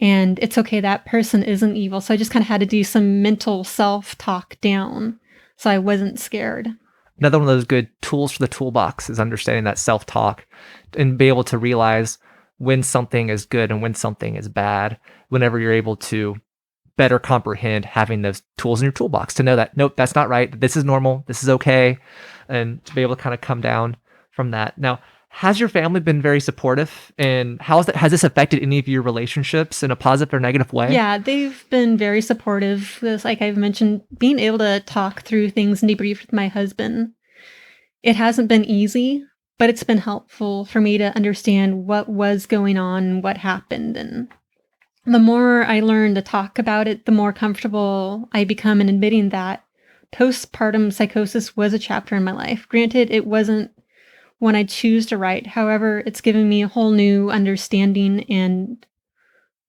And it's okay, that person isn't evil. So I just kind of had to do some mental self-talk down so I wasn't scared. Another one of those good tools for the toolbox is understanding that self-talk and be able to realize when something is good and when something is bad, whenever you're able to better comprehend having those tools in your toolbox to know that, nope, that's not right. This is normal. This is okay. And to be able to kind of come down from that. Now, has your family been very supportive, and has this affected any of your relationships in a positive or negative way? Yeah, they've been very supportive. Like I've mentioned, being able to talk through things and debrief with my husband. It hasn't been easy, but it's been helpful for me to understand what was going on and what happened. And the more I learn to talk about it, the more comfortable I become in admitting that postpartum psychosis was a chapter in my life. Granted, it wasn't one I choose to write. However, it's given me a whole new understanding and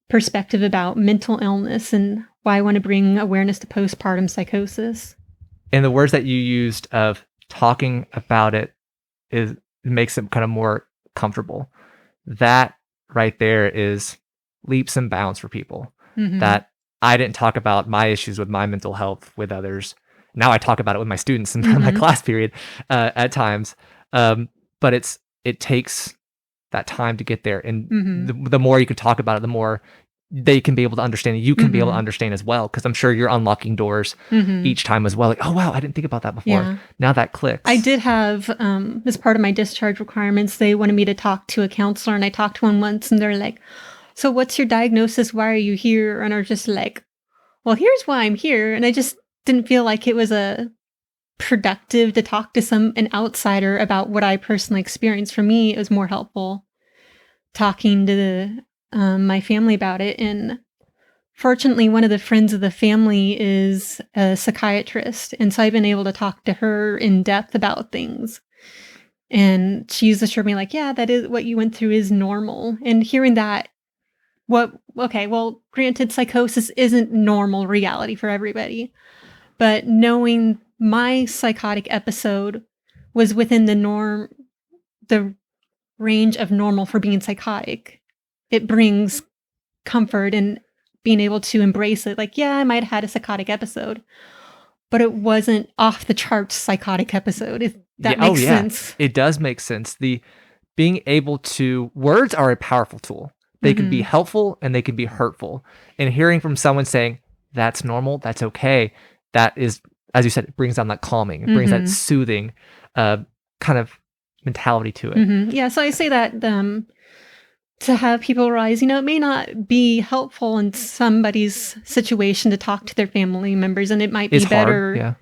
perspective about mental illness and why I want to bring awareness to postpartum psychosis. And the words that you used of talking about it makes it kind of more comfortable. That right there is leaps and bounds for people. That I didn't talk about my issues with my mental health with others. Now I talk about it with my students in my class period at times. But it takes that time to get there. And the more you can talk about it, the more they can be able to understand it. You can be able to understand as well, because I'm sure you're unlocking doors each time as well. Like, oh, wow, I didn't think about that before. Yeah. Now that clicks. I did have, as part of my discharge requirements, they wanted me to talk to a counselor, and I talked to one once, and they're like, so what's your diagnosis? Why are you here? And I was just like, well, here's why I'm here. And I just didn't feel like it was productive to talk to an outsider about what I personally experienced. For me, it was more helpful talking to my family about it. And fortunately, one of the friends of the family is a psychiatrist, and so I've been able to talk to her in depth about things. And she's assured me, like, yeah, that is what you went through is normal. And hearing that, granted, psychosis isn't normal reality for everybody, but knowing my psychotic episode was within the range of normal for being psychotic, it brings comfort in being able to embrace it. Like, yeah, I might have had a psychotic episode, but it wasn't off the charts psychotic episode. If that makes sense. It does make sense. The being able to, words are a powerful tool. They can be helpful and they can be hurtful. And hearing from someone saying, that's normal, that's okay, that is, as you said, it brings down that calming, it brings that soothing kind of mentality to it. Yeah, so I say that to have people realize, it may not be helpful in somebody's situation to talk to their family members, and it might be It's hard, better yeah.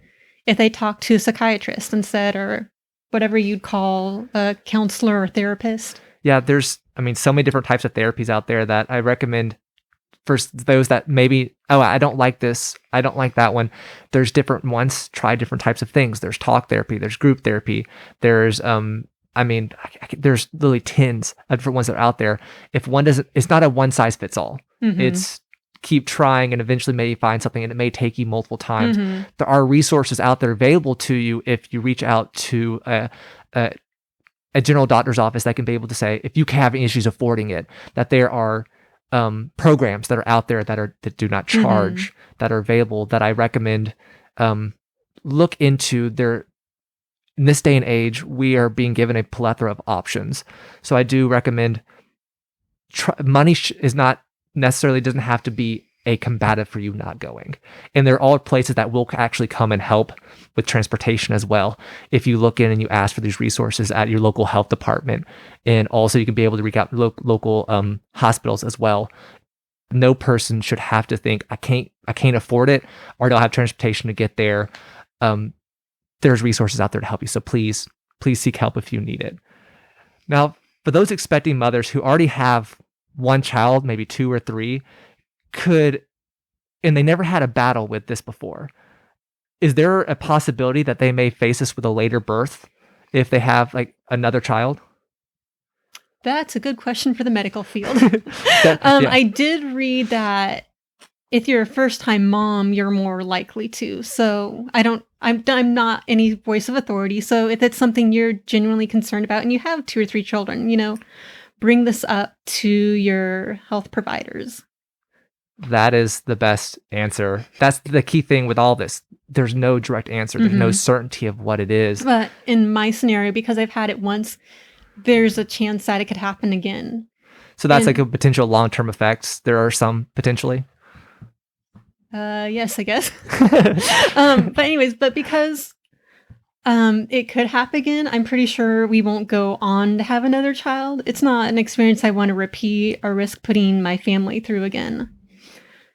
if they talk to a psychiatrist instead, or whatever you'd call a counselor or therapist. Yeah, there's, so many different types of therapies out there that I recommend for those that maybe, I don't like this, I don't like that one. There's different ones, try different types of things. There's talk therapy, there's group therapy, there's, there's literally tens of different ones that are out there. If one doesn't, it's not a one size fits all. Mm-hmm. It's keep trying and eventually maybe find something, and it may take you multiple times. Mm-hmm. There are resources out there available to you if you reach out to a general doctor's office that can be able to say, if you have any issues affording it, that there are programs that are out there that do not charge, that are available, that I recommend look into. In this day and age, we are being given a plethora of options. So I do recommend money is not necessarily, doesn't have to be a combative for you not going. And there are all places that will actually come and help with transportation as well. If you look in and you ask for these resources at your local health department, and also you can be able to reach out to local hospitals as well. No person should have to think, I can't afford it, or I don't have transportation to get there. There's resources out there to help you. So please seek help if you need it. Now, for those expecting mothers who already have one child, maybe two or three, and they never had a battle with this before, is there a possibility that they may face this with a later birth if they have like another child? That's a good question for the medical field. Yeah. I did read that if you're a first-time mom, you're more likely to. So I'm not any voice of authority. So if it's something you're genuinely concerned about and you have 2 or 3 children, bring this up to your health providers. That is the best answer. That's the key thing with all this. There's no direct answer. There's no certainty of what it is. But in my scenario, because I've had it once, there's a chance that it could happen again. So that's like a potential long-term effects. There are some potentially. Yes, I guess. But because it could happen again, I'm pretty sure we won't go on to have another child. It's not an experience I want to repeat or risk putting my family through again.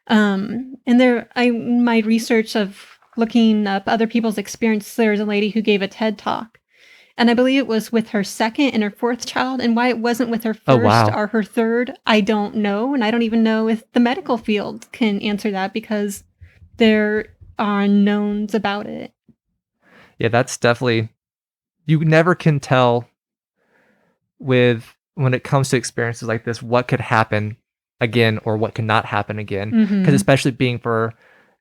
My research of looking up other people's experience, there's a lady who gave a TED Talk, and I believe it was with her second and her fourth child, and why it wasn't with her first or her third, I don't know. And I don't even know if the medical field can answer that, because there are unknowns about it. Yeah, that's definitely, you never can tell when it comes to experiences like this, what could happen again or what cannot happen again. Because especially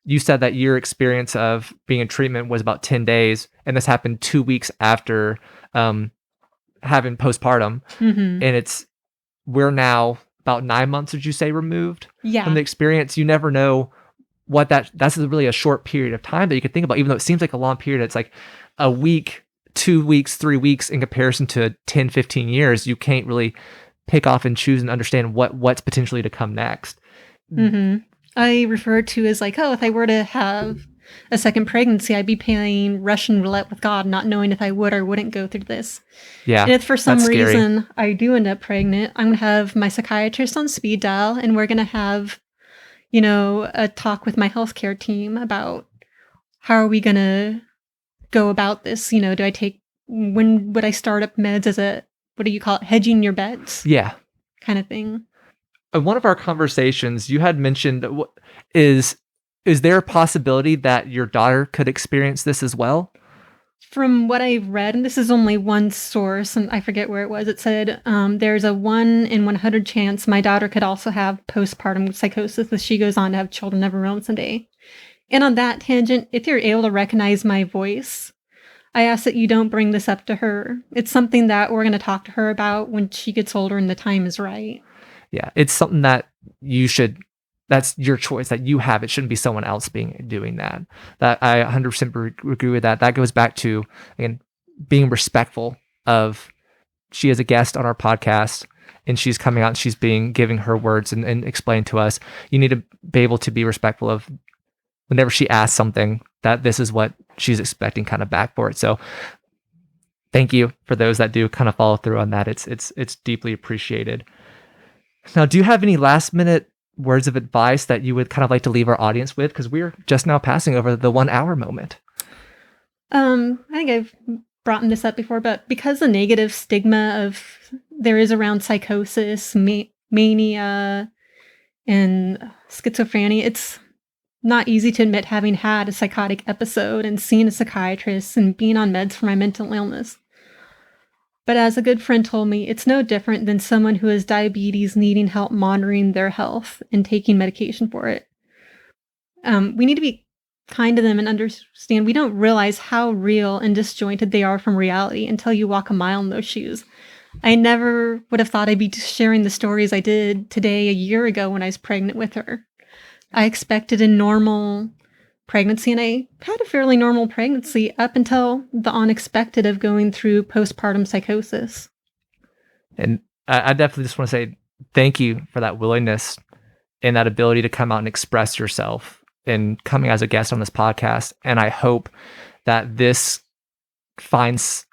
you said that your experience of being in treatment was about 10 days, and this happened 2 weeks after having postpartum. And we're now about 9 months, did you say, removed from the experience. You never know what that's really a short period of time that you could think about, even though it seems like a long period. It's like a week, 2 weeks, 3 weeks in comparison to 10, 15 years. You can't really pick off and choose and understand what's potentially to come next. I refer to as like, if I were to have a second pregnancy, I'd be playing Russian roulette with God, not knowing if I would or wouldn't go through this. Yeah. And if for some reason I do end up pregnant, I'm going to have my psychiatrist on speed dial, and we're going to have, a talk with my healthcare team about how are we going to go about this. When would I start up meds as what do you call it? Hedging your bets? Yeah. Kind of thing. In one of our conversations, you had mentioned, is there a possibility that your daughter could experience this as well? From what I've read, and this is only one source, and I forget where it was, it said there's a 1 in 100 chance my daughter could also have postpartum psychosis if she goes on to have children of her own someday. And on that tangent, if you're able to recognize my voice, I ask that you don't bring this up to her. It's something that we're going to talk to her about when she gets older and the time is right. Yeah, it's something that that's your choice that you have. It shouldn't be someone else doing that. That I 100% agree with that. That goes back to, again, being respectful of, she is a guest on our podcast and she's coming out and she's giving her words and explaining to us. You need to be able to be respectful of whenever she asks something, that this is what she's expecting kind of back for it. So thank you for those that do kind of follow through on that. It's deeply appreciated. Now, do you have any last minute words of advice that you would kind of like to leave our audience with? Because we're just now passing over the 1 hour moment. I think I've brought this up before, but because the negative stigma of there is around psychosis, mania, and schizophrenia, it's not easy to admit having had a psychotic episode and seen a psychiatrist and being on meds for my mental illness. But as a good friend told me, it's no different than someone who has diabetes needing help monitoring their health and taking medication for it. We need to be kind to them and understand we don't realize how real and disjointed they are from reality until you walk a mile in those shoes. I never would have thought I'd be sharing the stories I did today a year ago when I was pregnant with her. I expected a normal pregnancy, and I had a fairly normal pregnancy up until the unexpected of going through postpartum psychosis. And I definitely just want to say thank you for that willingness and that ability to come out and express yourself and coming as a guest on this podcast. And I hope that this finds,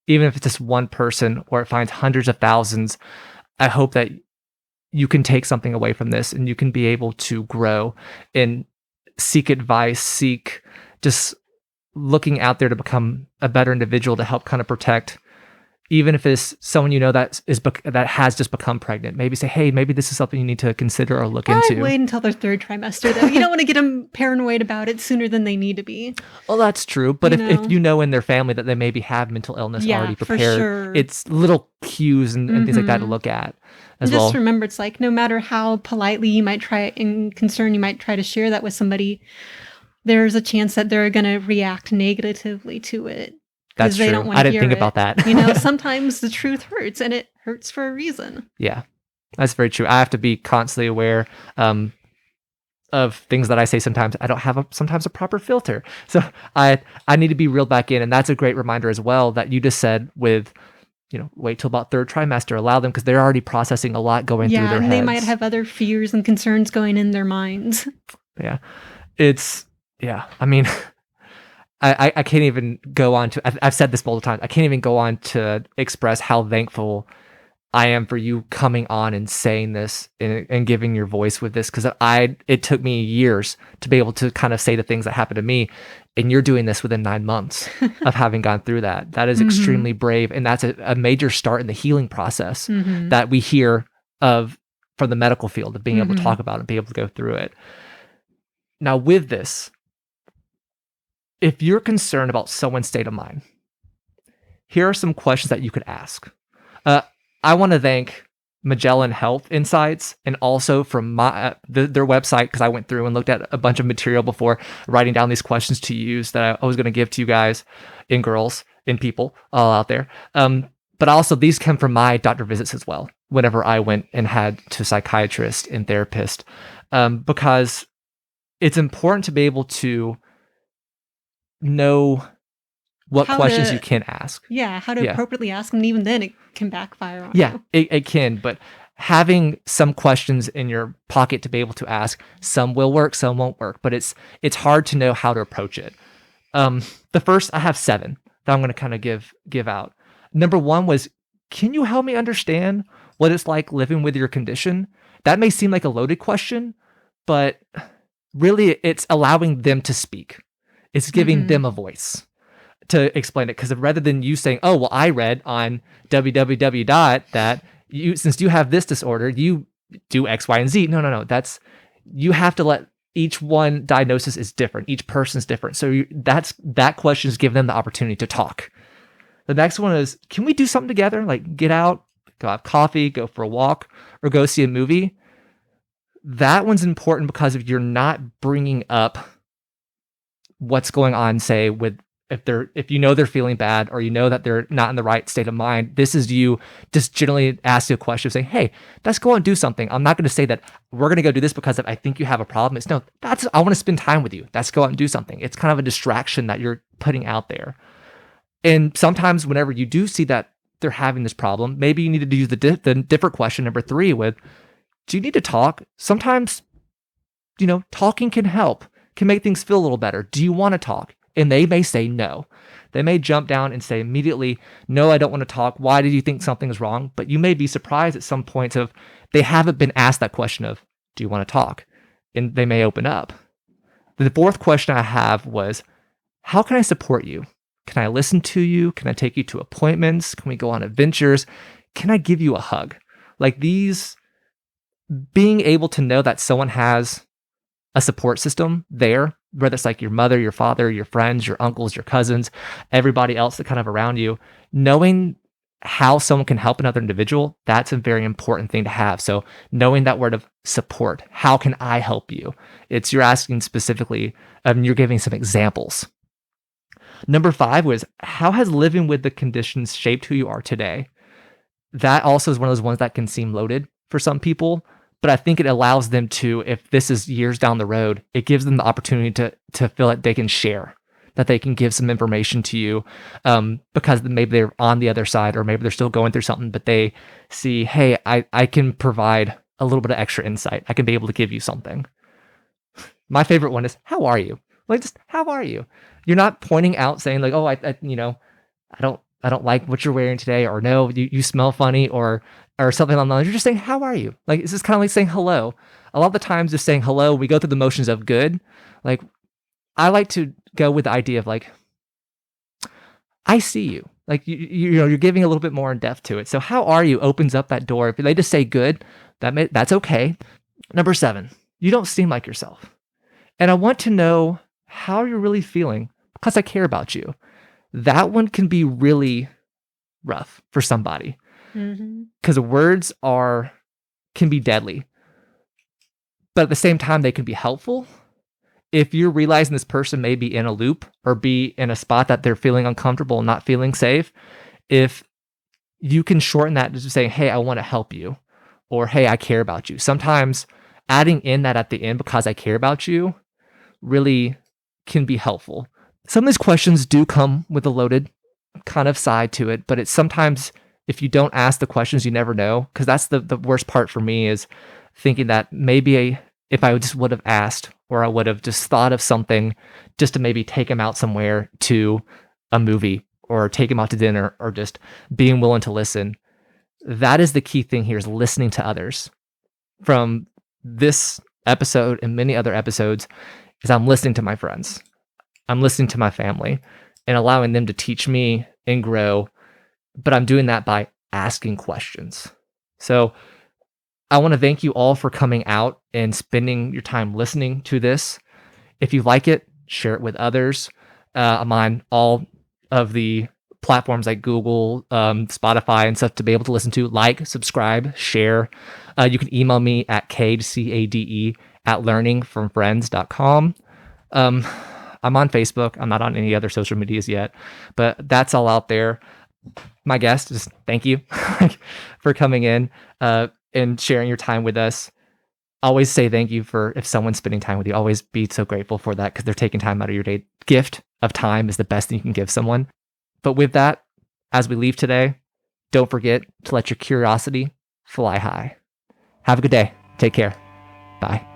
even if it's just one person or it finds hundreds of thousands, I hope that you can take something away from this and you can be able to grow and seek advice, seek just looking out there to become a better individual to help kind of protect, even if it's someone you know that has just become pregnant. Maybe say, hey, maybe this is something you need to consider or look into. Wait until their third trimester, though. You don't want to get them paranoid about it sooner than they need to be. Well, that's true. But if you know in their family that they maybe have mental illness already prepared, for sure. It's little cues and things like that to look at as well. Just remember, it's like no matter how politely you might try in concern, you might try to share that with somebody, there's a chance that they're going to react negatively to it. That's true. I didn't think about that. Sometimes the truth hurts, and it hurts for a reason. Yeah, that's very true. I have to be constantly aware of things that I say sometimes. I don't have sometimes a proper filter. So I need to be reeled back in. And that's a great reminder as well that you just said with, wait till about third trimester, allow them because they're already processing a lot going through their heads. Yeah, and they might have other fears and concerns going in their minds. Yeah, I mean... I can't even go on to, I've said this multiple times, I can't even go on to express how thankful I am for you coming on and saying this and giving your voice with this, because it took me years to be able to kind of say the things that happened to me, and you're doing this within 9 months of having gone through that. That is extremely brave, and that's a major start in the healing process that we hear of from the medical field, of being able to talk about and be able to go through it. Now with this, if you're concerned about someone's state of mind, here are some questions that you could ask. I want to thank Magellan Health Insights and also from their website, because I went through and looked at a bunch of material before writing down these questions to use that I was going to give to you guys and girls and people all out there. But also these come from my doctor visits as well, whenever I went and had to psychiatrist and therapist, because it's important to be able to know what questions you can ask. Yeah, how to appropriately ask them. And even then, it can backfire on you. Yeah, it can. But having some questions in your pocket to be able to ask, some will work, some won't work. But it's hard to know how to approach it. The first, I have 7 that I'm going to kind of give out. Number 1 was, can you help me understand what it's like living with your condition? That may seem like a loaded question, but really it's allowing them to speak. It's giving them a voice to explain it. Because rather than you saying, oh, well, I read on www. that since you have this disorder, you do X, Y, and Z. No. You have to let each one diagnosis is different. Each person's different. So that question is giving them the opportunity to talk. The next one is, can we do something together? Like get out, go have coffee, go for a walk, or go see a movie. That one's important because if you're not bringing up what's going on, say with if you know they're feeling bad or you know that they're not in the right state of mind, this is you just generally asking a question saying, hey, let's go and do something. I'm not going to say that we're going to go do this because I think you have a problem. It's I want to spend time with you. Let's go out and do something. It's kind of a distraction that you're putting out there. And sometimes whenever you do see that they're having this problem, maybe you need to use the different question number 3 with, do you need to talk? Sometimes, talking can help. Can make things feel a little better. Do you want to talk? And they may say no. They may jump down and say immediately, no, I don't want to talk. Why did you think something is wrong? But you may be surprised at some points of they haven't been asked that question of, do you want to talk? And they may open up. The fourth question I have was, how can I support you? Can I listen to you? Can I take you to appointments? Can we go on adventures? Can I give you a hug? Like these, being able to know that someone has a support system there, whether it's like your mother, your father, your friends, your uncles, your cousins, everybody else that kind of around you, knowing how someone can help another individual, that's a very important thing to have. So knowing that word of support, how can I help you? You're asking specifically, you're giving some examples. Number 5 was, how has living with the conditions shaped who you are today? That also is one of those ones that can seem loaded for some people, but I think it allows them to, if this is years down the road, it gives them the opportunity to feel like they can share, that they can give some information to you, because maybe they're on the other side, or maybe they're still going through something, but they see, hey, I can provide a little bit of extra insight. I can be able to give you something. My favorite one is, how are you? Like, just, how are you? You're not pointing out saying like, oh, I don't like what you're wearing today, or no, you smell funny, or something along those. You're just saying, how are you? Like, it's just kind of like saying hello. A lot of the times just saying hello, we go through the motions of good. Like, I like to go with the idea of like, I see you. Like, you're giving a little bit more in depth to it. So how are you opens up that door. If they just say good, that's okay. Number 7, you don't seem like yourself. And I want to know how you're really feeling because I care about you. That one can be really rough for somebody, because words can be deadly, but at the same time, they can be helpful. If you're realizing this person may be in a loop or be in a spot that they're feeling uncomfortable and not feeling safe, if you can shorten that to just saying, hey, I want to help you, or hey, I care about you. Sometimes adding in that at the end, because I care about you, really can be helpful. Some of these questions do come with a loaded kind of side to it, but it's sometimes, if you don't ask the questions, you never know. Because that's the worst part for me, is thinking that maybe if I just would have asked, or I would have just thought of something just to maybe take him out somewhere to a movie, or take him out to dinner, or just being willing to listen. That is the key thing here, is listening to others. From this episode and many other episodes, is I'm listening to my friends. I'm listening to my family and allowing them to teach me and grow. But I'm doing that by asking questions. So I want to thank you all for coming out and spending your time listening to this. If you like it, share it with others. I'm on all of the platforms like Google, Spotify, and stuff to be able to listen to. Like, subscribe, share. You can email me at cade, @learningfromfriends.com. I'm on Facebook. I'm not on any other social medias yet, but that's all out there. My guest, just thank you for coming in and sharing your time with us. Always say thank you if someone's spending time with you. Always be so grateful for that, because they're taking time out of your day. Gift of time is the best thing you can give someone. But with that, as we leave today, don't forget to let your curiosity fly high. Have a good day. Take care. Bye.